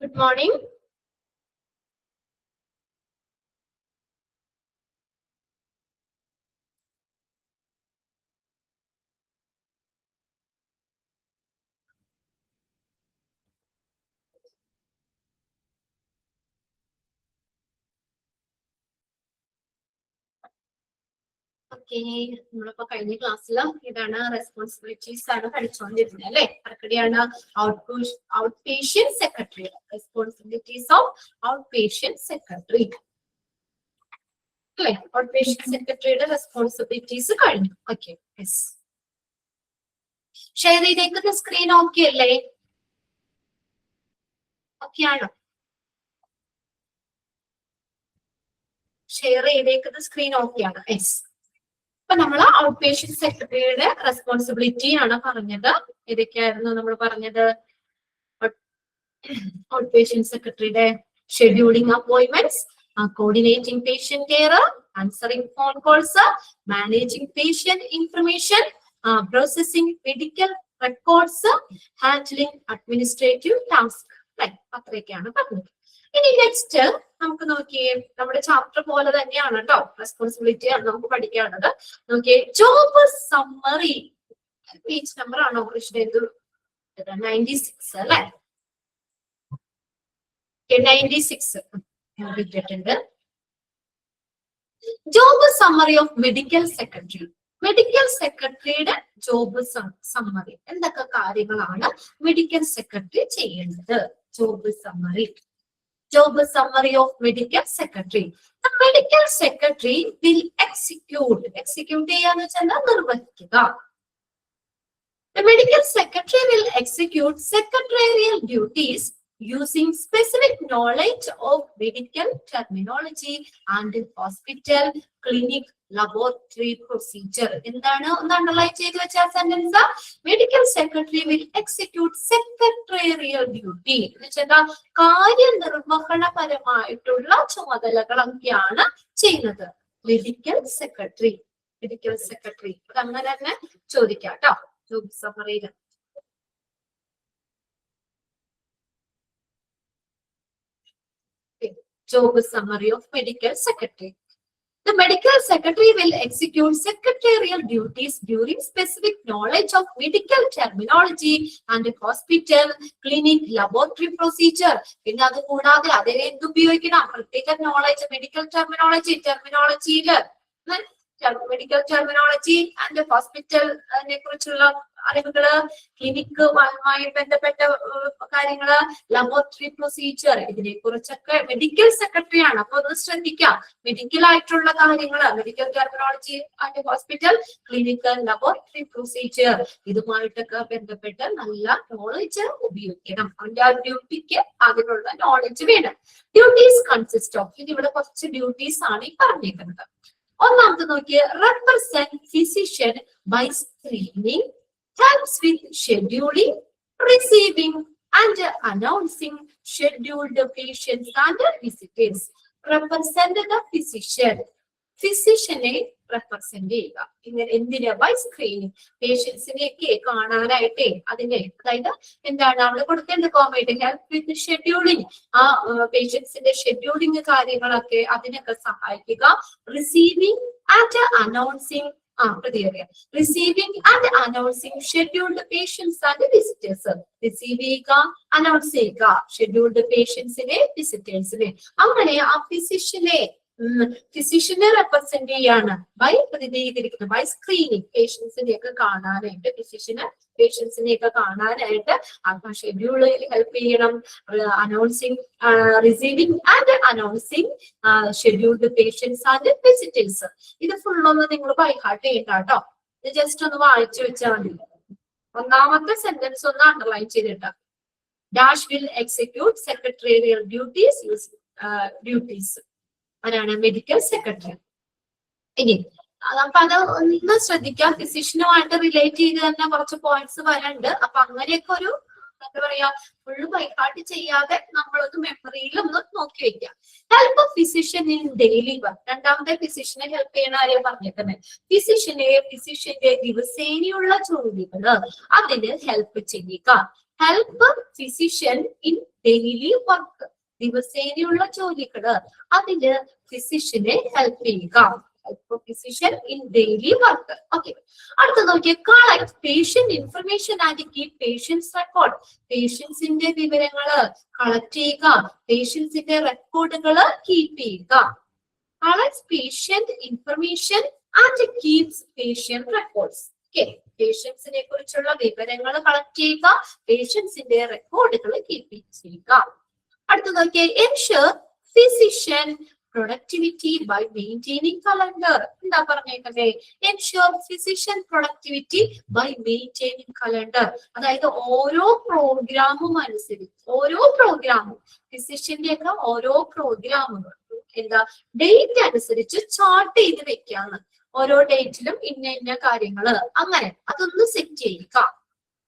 Good morning. Okay, നമ്മളിപ്പോ കഴിഞ്ഞ ക്ലാസ്സിൽ ഇതാണ് റെസ്പോൺസിബിലിറ്റീസ് ആണ് പഠിച്ചുകൊണ്ടിരുന്നത് അല്ലെ. ആർക്കടെയാണ്? Out patient secretary. Responsibilities of out patient secretary അല്ലെ. ഔട്ട് പേഷ്യന്റ് സെക്രട്ടറിയുടെ റെസ്പോൺസിബിലിറ്റീസ് കഴിഞ്ഞു. Okay, yes. ഷെയർ ചെയ്തേക്കുന്ന സ്ക്രീൻ ഓക്കെ അല്ലേ? ഓക്കെ ആണോ? ഷെയർ ചെയ്തേക്കുന്ന സ്ക്രീൻ ഓക്കെ ആണ്. യെസ്. അപ്പൊ നമ്മൾ ഔട്ട് പേഷ്യന്റ് സെക്രട്ടറിയുടെ റെസ്പോൺസിബിലിറ്റി ആണ് പറഞ്ഞത്. ഏതൊക്കെയായിരുന്നു നമ്മൾ പറഞ്ഞത്? ഔട്ട് പേഷ്യന്റ് സെക്രട്ടറിയുടെ scheduling appointments, coordinating patient care, answering phone calls, managing patient information, processing medical records, handling administrative tasks. അത്രയൊക്കെയാണ് പറഞ്ഞത്. ഇനി നെക്സ്റ്റ് നമുക്ക് നോക്കിയേ, നമ്മുടെ ചാപ്റ്റർ പോലെ തന്നെയാണ് കേട്ടോ. റെസ്പോൺസിബിലിറ്റി ആണ് നമുക്ക് പഠിക്കാനുള്ളത്. നോക്കിയേ, ജോബ് സമ്മറി. പേജ് നമ്പർ ആണോ കൃഷ്ണേന്ദു? 96 അല്ലെ. 96 ഇട്ടിട്ടുണ്ട്. Job summary of medical secretary. Medical സെക്രട്ടറിയുടെ ജോബ് സമ്മറി. എന്തൊക്കെ കാര്യങ്ങളാണ് മെഡിക്കൽ സെക്രട്ടറി ചെയ്യേണ്ടത്? Job summary. Job summary of medical secretary. The medical secretary will execute ചെയ്യാന്ന് വെച്ചാൽ നിർവഹിക്കുക. The medical secretary will execute secretarial duties using specific knowledge of medical terminology and hospital, clinic, laboratory procedure. എന്താണ് ഒന്ന് underline ചെയ്ത് വെച്ച sentence? Medical secretary will execute secretarial duty എന്ന് വെച്ചാൽ കാര്യനിർവഹണപരമായിട്ടുള്ള ചുമതലകളൊക്കെയാണ് ചെയ്യുന്നത് മെഡിക്കൽ സെക്രട്ടറി. മെഡിക്കൽ സെക്രട്ടറി അത് അങ്ങനെ തന്നെ ചോദിക്കാം കേട്ടോ job സമ്മറിയിൽ. Job summary of medical secretary. The medical secretary will execute secretarial duties during specific knowledge of medical terminology and hospital, clinic, laboratory procedure. പിന്നെ അത് കൂടാതെ അതേ എന്ത് ഉപയോഗിക്കണം? പ്രത്യേക നോളജ് മെഡിക്കൽ ടെർമിനോളജിയില് മെഡിക്കൽ ടെർമിനോളജി ആൻഡ് ഹോസ്പിറ്റലിനെ കുറിച്ചുള്ള അറിവുകള്, ക്ലിനിക്കുമായി ബന്ധപ്പെട്ട കാര്യങ്ങള്, ലബോറട്ടറി പ്രൊസീജിയർ, ഇതിനെ കുറിച്ചൊക്കെ മെഡിക്കൽ സെക്രട്ടറിയാണ്. അപ്പൊ ഒന്ന് ശ്രദ്ധിക്കാം. മെഡിക്കൽ ആയിട്ടുള്ള കാര്യങ്ങള്, medical terminology and hospital, clinical, laboratory procedure, ഇതുമായിട്ടൊക്കെ ബന്ധപ്പെട്ട് നല്ല നോളജ് ഉപയോഗിക്കണം. അവന്റെ ആ ഡ്യൂട്ടിക്ക് അതിനുള്ള നോളജ് വേണം. ഡ്യൂട്ടീസ് കൺസിസ്റ്റ് ഓഫ്, ഇതിവിടെ കുറച്ച് ഡ്യൂട്ടീസ് ആണ് ഈ പറഞ്ഞേക്കുന്നത്. ഒന്നാമത് നോക്കിയ, represent physician by screening, helps with scheduling, receiving and announcing scheduled patients and visitors. Represent the physician. ഫിസിഷ്യനെ റെപ്രസെന്റ് ചെയ്യുക. ഇങ്ങനെ എന്തിനാ? By screening. പേഷ്യൻസിനെയൊക്കെ കാണാനായിട്ടേ അതിന്റെ അതായത് എന്താണ് അവിടെ കൊടുക്കേണ്ട കോമേറ്റ് ഹെൽപ്പ് വിത്ത് ഷെഡ്യൂളിങ്. ആ പേഷ്യൻസിന്റെ ഷെഡ്യൂളിങ് കാര്യങ്ങളൊക്കെ അതിനൊക്കെ സഹായിക്കുക. Receiving and announcing receiving and announcing scheduled patients and visitors. Receive ചെയ്യുക, അനൗൺസ് ചെയ്യുക ഷെഡ്യൂൾഡ് പേഷ്യൻസിനെ, വിസിറ്റേഴ്സിനെ. അങ്ങനെ ആ ഫിസിഷ്യനെ റെപ്രസെന്റ് ചെയ്യാണ് ബൈ പ്രതിനിധീകരിക്കുന്നത്. By screening. പേഷ്യൻസിനെയൊക്കെ കാണാനായിട്ട് പേഷ്യൻസിനെയൊക്കെ കാണാനായിട്ട് ആ ഷെഡ്യൂളിൽ ഹെൽപ്പ് ചെയ്യണം. Announcing, receiving and announcing scheduled patients and visitors. ഇത് ഫുള്ളൊന്ന് നിങ്ങൾ ബൈ ഹാർട്ട് ചെയ്യണ്ട കേട്ടോ. ഇത് ജസ്റ്റ് ഒന്ന് വായിച്ചു വെച്ചാൽ മതി. ഒന്നാമത്തെ സെന്റൻസ് ഒന്ന് അണ്ടർലൈൻ ചെയ്തിട്ട്, dash will execute secretarial duties ആരാണ്? Medical secretary. ഇനി അപ്പൊ അത് ഒന്ന് ശ്രദ്ധിക്കാം. ഫിസിഷ്യനുമായിട്ട് റിലേറ്റ് ചെയ്ത് തന്നെ കുറച്ച് പോയിന്റ്സ് വരണ്ട്. അപ്പൊ അങ്ങനെയൊക്കെ ഒരു എന്താ പറയാ ഫുള്ള് ബൈഹാർട്ട് ചെയ്യാതെ നമ്മളൊന്ന് മെമ്മറിയിൽ ഒന്ന് നോക്കി വെക്കാം. Help physician in daily work. രണ്ടാമത്തെ ഫിസിഷ്യനെ ഹെൽപ്പ് ചെയ്യണ ആരെയും പറഞ്ഞേക്കുന്നത്? ഫിസിഷ്യന്റെ ദിവസേനയുള്ള ജോലികള് അതിന് ഹെൽപ്പ് ചെയ്യുക. Help physician in daily work. ദിവസേനയുള്ള ജോലികള് അതില് ഫിസിഷ്യനെ ഹെൽപ്പ് ചെയ്യുക. Help physician in daily work. Okay, അടുത്ത നോക്കിയേ, collect patient information and keep patients record. പേഷ്യൻസിന്റെ വിവരങ്ങള് കളക്ട് ചെയ്യുക, പേഷ്യൻസിന്റെ റെക്കോർഡുകള് കീപ്പ് ചെയ്യുക. Collect patient information and keeps patient records. Okay, പേഷ്യൻസിനെ കുറിച്ചുള്ള വിവരങ്ങൾ കളക്ട് ചെയ്യുക, പേഷ്യൻസിന്റെ റെക്കോർഡുകൾ കീപ്പ് ചെയ്യുക. അടുത്ത നോക്കിയേ, ensure physician productivity by maintaining calendar. എന്താ പറഞ്ഞേക്കണ്ടേ? Ensure physician productivity by maintaining calendar. അതായത് ഓരോ പ്രോഗ്രാമും അനുസരിച്ച്, ഓരോ പ്രോഗ്രാമും ഫിസിഷ്യന്റെ ഒക്കെ ഓരോ പ്രോഗ്രാമുകൾ എന്താ ഡേറ്റ് അനുസരിച്ച് ചാർട്ട് ചെയ്ത് വെക്കാന്ന്. ഓരോ ഡേറ്റിലും ഇന്ന ഇന്ന കാര്യങ്ങള് അങ്ങനെ അതൊന്ന് സെറ്റ് ചെയ്യുക.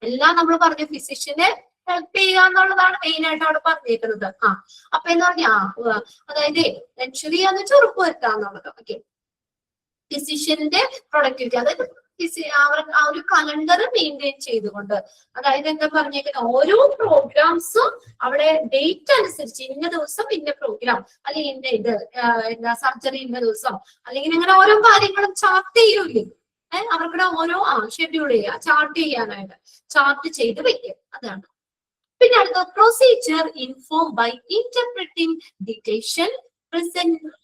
എല്ലാം നമ്മൾ പറഞ്ഞു ഫിസിഷ്യനെ ഹെൽപ്പ് ചെയ്യുക എന്നുള്ളതാണ് മെയിൻ ആയിട്ട് അവിടെ പറഞ്ഞേക്കുന്നത്. അപ്പൊ എന്താ പറഞ്ഞാ, അതായത് എൻഷുർ ചെയ്യാന്ന് വെച്ചാൽ ഉറപ്പ് വരുത്തുക എന്നുള്ളത്. ഓക്കെ, ഫിസിഷ്യന്റെ പ്രൊഡക്ടിവിറ്റി, അതായത് അവർ ആ ഒരു കലണ്ടർ മെയിൻറ്റെയിൻ ചെയ്തുകൊണ്ട്, അതായത് എന്താ പറഞ്ഞേക്കുന്നത്, ഓരോ പ്രോഗ്രാംസും അവിടെ ഡേറ്റ് അനുസരിച്ച് ഇന്ന ദിവസം ഇന്ന പ്രോഗ്രാം, അല്ലെങ്കിൽ ഇന്ന ഇത് എന്താ സർജറി ഇന്ന ദിവസം, അല്ലെങ്കിൽ ഇങ്ങനെ ഓരോ കാര്യങ്ങളും ചാർട്ട് ചെയ്യൂലേ. അവർക്കിടെ ഓരോ ഷെഡ്യൂൾ ചെയ്യുക, ചാർട്ട് ചെയ്യാനായിട്ട് ചാർട്ട് ചെയ്ത് വെക്കും. അതാണ്. പിന്നെ അടുത്ത procedure inform by interpreting dictation,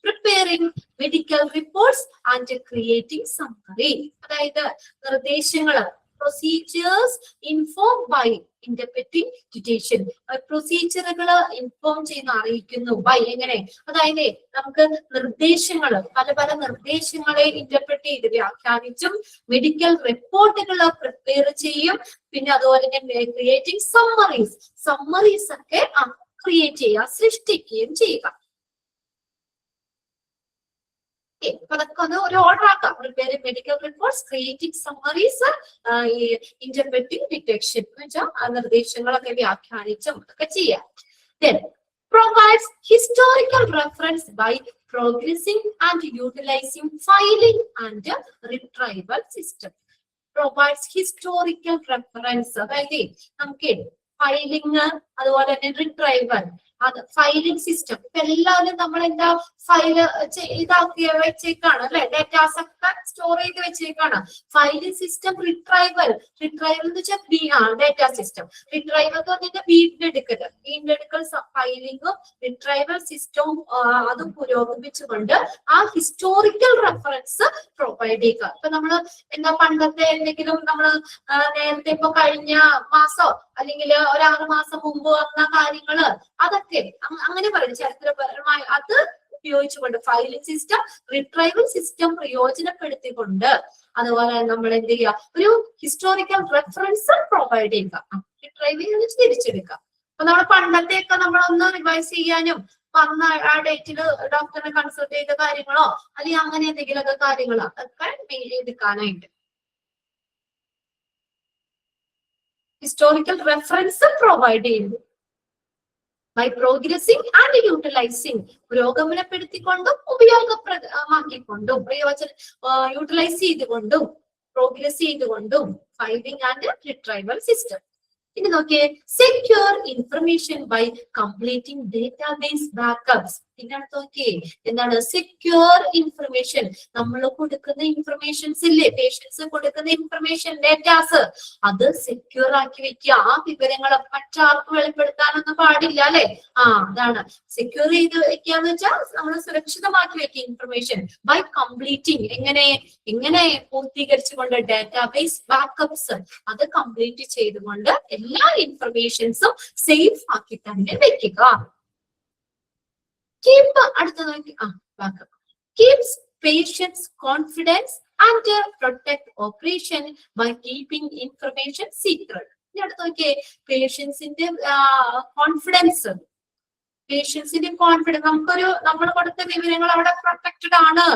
preparing medical reports and creating summary. അതായത് നിർദ്ദേശങ്ങള്, procedures inform by interpreting dictation, പ്രൊസീജിയറുകള് ഇൻഫോം ചെയ്യുന്ന അറിയിക്കുന്നു ബൈ എങ്ങനെ, അതായത് നമുക്ക് നിർദ്ദേശങ്ങള്, പല പല നിർദ്ദേശങ്ങളെ ഇന്റർപ്രറ്റ് ചെയ്ത് വ്യാഖ്യാനിച്ചും മെഡിക്കൽ റിപ്പോർട്ടുകൾ പ്രിപ്പയർ ചെയ്യും. പിന്നെ അതുപോലെ തന്നെ ക്രിയേറ്റിംഗ് സമ്മറീസ്, സമ്മറീസ് ഒക്കെ ക്രിയേറ്റ് ചെയ്യുക, സൃഷ്ടിക്കുകയും ചെയ്യുക. അതൊക്കെ ഒന്ന് ഒരു ഓർഡർ ആക്കാം. Preparing medical reports, creating summaries, interpreting detection എന്ന് വെച്ചാൽ നിർദ്ദേശങ്ങളൊക്കെ വ്യാഖ്യാനിച്ചും ഒക്കെ ചെയ്യാം. Then provides historical reference by progressing and utilizing filing and retrieval system. Provides historical reference, അതായത് നമുക്ക് ഫയലിംഗ് അതുപോലെ തന്നെ റിട്രൈവൽ, അത് ഫയലിംഗ് സിസ്റ്റം. ഇപ്പൊ എല്ലാവരും നമ്മൾ എന്താ ഫയല് ഇതാക്കി വെച്ചേക്കാണ് അല്ലെ, ഡേറ്റാസ് ഒക്കെ സ്റ്റോർ ചെയ്ത് വെച്ചേക്കാണ്. ഫയലിംഗ് സിസ്റ്റം, റിട്രൈവൽ, റിട്രൈവൽ എന്ന് വെച്ചാൽ ഡേറ്റാ സിസ്റ്റം, റിട്രൈവൽ എന്ന് പറഞ്ഞാൽ വീണ്ടെടുക്കൽ ഫയലിംഗും റിട്രൈവൽ സിസ്റ്റവും അതും പുരോഗമിച്ചുകൊണ്ട് ആ ഹിസ്റ്റോറിക്കൽ റെഫറൻസ് പ്രൊവൈഡ് ചെയ്യുക. ഇപ്പൊ നമ്മള് എന്താ പണ്ടത്തെ എന്തെങ്കിലും നമ്മള് നേരത്തെ ഇപ്പൊ കഴിഞ്ഞ മാസോ അല്ലെങ്കിൽ ഒരു 6 മാസം മുമ്പ് വന്ന കാര്യങ്ങള് അതൊക്കെ അങ്ങനെ പറയുന്നത് ചരിത്രപരമായി അത് ഉപയോഗിച്ചുകൊണ്ട് ഫയലിംഗ് സിസ്റ്റം, റിട്രൈവൽ സിസ്റ്റം പ്രയോജനപ്പെടുത്തിക്കൊണ്ട് അതുപോലെ നമ്മൾ എന്ത് ചെയ്യുക, ഒരു ഹിസ്റ്റോറിക്കൽ റെഫറൻസ് പ്രൊവൈഡ് ചെയ്യുക, റിട്രൈവ് തിരിച്ചെടുക്കുക. അപ്പൊ നമ്മുടെ പണ്ടത്തെയൊക്കെ നമ്മളൊന്ന് റിവൈസ് ചെയ്യാനും വന്ന ആ ഡേറ്റില് ഡോക്ടറിനെ കൺസൾട്ട് ചെയ്ത കാര്യങ്ങളോ അല്ലെങ്കിൽ അങ്ങനെ എന്തെങ്കിലുമൊക്കെ കാര്യങ്ങളോ അതൊക്കെ എടുക്കാനായിട്ട് ഹിസ്റ്റോറിക്കൽ റെഫറൻസ് പ്രൊവൈഡ് ചെയ്യുന്നു. ബൈ പ്രോഗ്രസിംഗ് ആൻഡ് യൂട്ടിലൈസിംഗ്, പുരോഗമനപ്പെടുത്തിക്കൊണ്ടും ഉപയോഗപ്രദമാക്കിക്കൊണ്ടും യൂട്ടിലൈസ് ചെയ്തുകൊണ്ടും പ്രോഗ്രസ് ചെയ്തുകൊണ്ടും ഫൈലിംഗ് ആൻഡ് റിട്രൈവൽ സിസ്റ്റം. ഇനി നോക്കിയേ, secure information by completing database backups. പിന്നെ അടുത്ത് നോക്കിയേ, എന്താണ് സെക്യൂർ ഇൻഫർമേഷൻ, നമ്മൾ കൊടുക്കുന്ന ഇൻഫർമേഷൻസ് ഇല്ലേ, പേഷ്യൻസ് കൊടുക്കുന്ന ഇൻഫർമേഷൻ ഡേറ്റാസ് അത് സെക്യൂർ ആക്കി വെക്കുക. ആ വിവരങ്ങൾ മറ്റാർക്കും വെളിപ്പെടുത്താനൊന്നും പാടില്ല അല്ലെ. അതാണ് സെക്യൂർ ചെയ്ത് വെക്കാന്ന് വെച്ചാൽ നമ്മൾ സുരക്ഷിതമാക്കി വെക്കുക ഇൻഫർമേഷൻ. ബൈ കംപ്ലീറ്റിംഗ്, എങ്ങനെ പൂർത്തീകരിച്ചുകൊണ്ട് ഡേറ്റാബേസ് ബാക്കപ്സ് അത് കംപ്ലീറ്റ് ചെയ്തുകൊണ്ട് എല്ലാ ഇൻഫർമേഷൻസും സേഫ് ആക്കി തന്നെ വെക്കുക. Keep അടുത്ത നോക്കി backup. Keeps patients confidence and protect operation by keeping information secret. ഇനി അടുത്ത നോക്കിയേ, പേഷ്യൻസിന്റെ കോൺഫിഡൻസ്, പേഷ്യൻസിന്റെ കോൺഫിഡൻസ്, നമ്മൾ കൊടുത്ത വിവരങ്ങൾ അവിടെ പ്രൊട്ടക്റ്റഡ് ആണ്,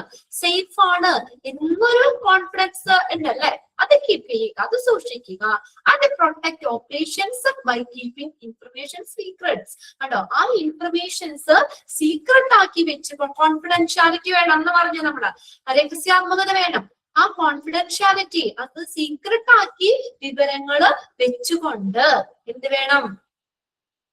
സേഫ് ആണ് എന്നൊരു കോൺഫിഡൻസ് ഉണ്ടല്ലേ, അത് കീപ്പ് ചെയ്യുക, അത് സൂക്ഷിക്കുക. And protect operations by keeping information secrets. കേട്ടോ, ആ ഇൻഫർമേഷൻസ് സീക്രട്ട് ആക്കി വെച്ച് കോൺഫിഡൻഷ്യാലിറ്റി വേണം എന്ന് പറഞ്ഞു, നമ്മള് രഹസ്യാത്മകത വേണം. ആ കോൺഫിഡൻഷ്യാലിറ്റി അത് സീക്രട്ട് ആക്കി വിവരങ്ങള് വെച്ചുകൊണ്ട് എന്ത് വേണം,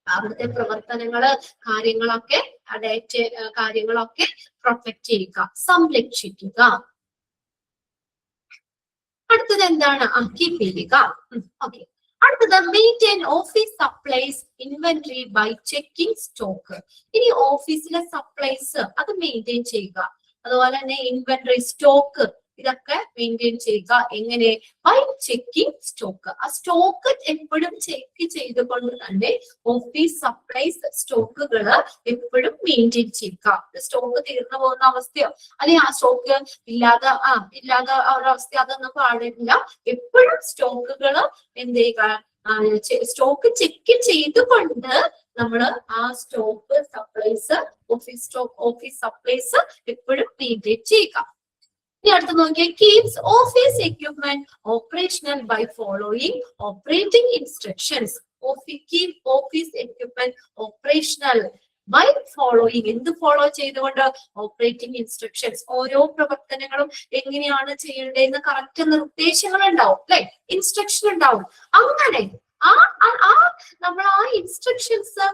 അവിടുത്തെ പ്രവർത്തനങ്ങള് കാര്യങ്ങളൊക്കെ ഡേറ്റ കാര്യങ്ങളൊക്കെ പ്രൊട്ടക്ട് ചെയ്യുക, സംരക്ഷിക്കുക. അടുത്തത് എന്താണ്? കീപ് ചെയ്യുക. ഓക്കെ. അടുത്തത് maintain office supplies inventory by checking stock. ഇനി ഓഫീസിലെ സപ്ലൈസ് അത് മെയിൻറ്റെയിൻ ചെയ്യുക, അതുപോലെ തന്നെ ഇൻവെന്ററി സ്റ്റോക്ക് ഇതൊക്കെ മെയിൻറ്റെയിൻ ചെയ്യുക. എങ്ങനെ? By checking stock. ആ സ്റ്റോക്ക് എപ്പോഴും ചെക്ക് ചെയ്തുകൊണ്ട് തന്നെ ഓഫീസ് സപ്ലൈസ് സ്റ്റോക്കുകൾ എപ്പോഴും മെയിൻറ്റെയിൻ ചെയ്യുക. സ്റ്റോക്ക് തീർന്നു പോകുന്ന അവസ്ഥയോ അല്ലെങ്കിൽ ആ സ്റ്റോക്ക് ഇല്ലാതെ ഒരവസ്ഥ അതൊന്നും പാടില്ല. എപ്പോഴും സ്റ്റോക്കുകൾ എന്ത് ചെയ്യുക, സ്റ്റോക്ക് ചെക്ക് ചെയ്തുകൊണ്ട് നമ്മള് ആ സ്റ്റോക്ക് സപ്ലൈസ് ഓഫീസ് സപ്ലൈസ് എപ്പോഴും മെയിൻറ്റെയിൻ ചെയ്യുക. ഇനി അടുത്ത് നോക്കിയാൽ keeps office equipment operational by following operating instructions. Keep office equipment operational by following. എന്ത് ഫോളോ ചെയ്തുകൊണ്ട്? Operating instructions. ഓരോ പ്രവർത്തനങ്ങളും എങ്ങനെയാണ് ചെയ്യേണ്ടതെന്ന് കറക്റ്റ് നിർദ്ദേശങ്ങൾ ഉണ്ടാവും, അല്ലെ? ഇൻസ്ട്രക്ഷൻ ഉണ്ടാവും. അങ്ങനെ നമ്മൾ ആ ഇൻസ്ട്രക്ഷൻസ്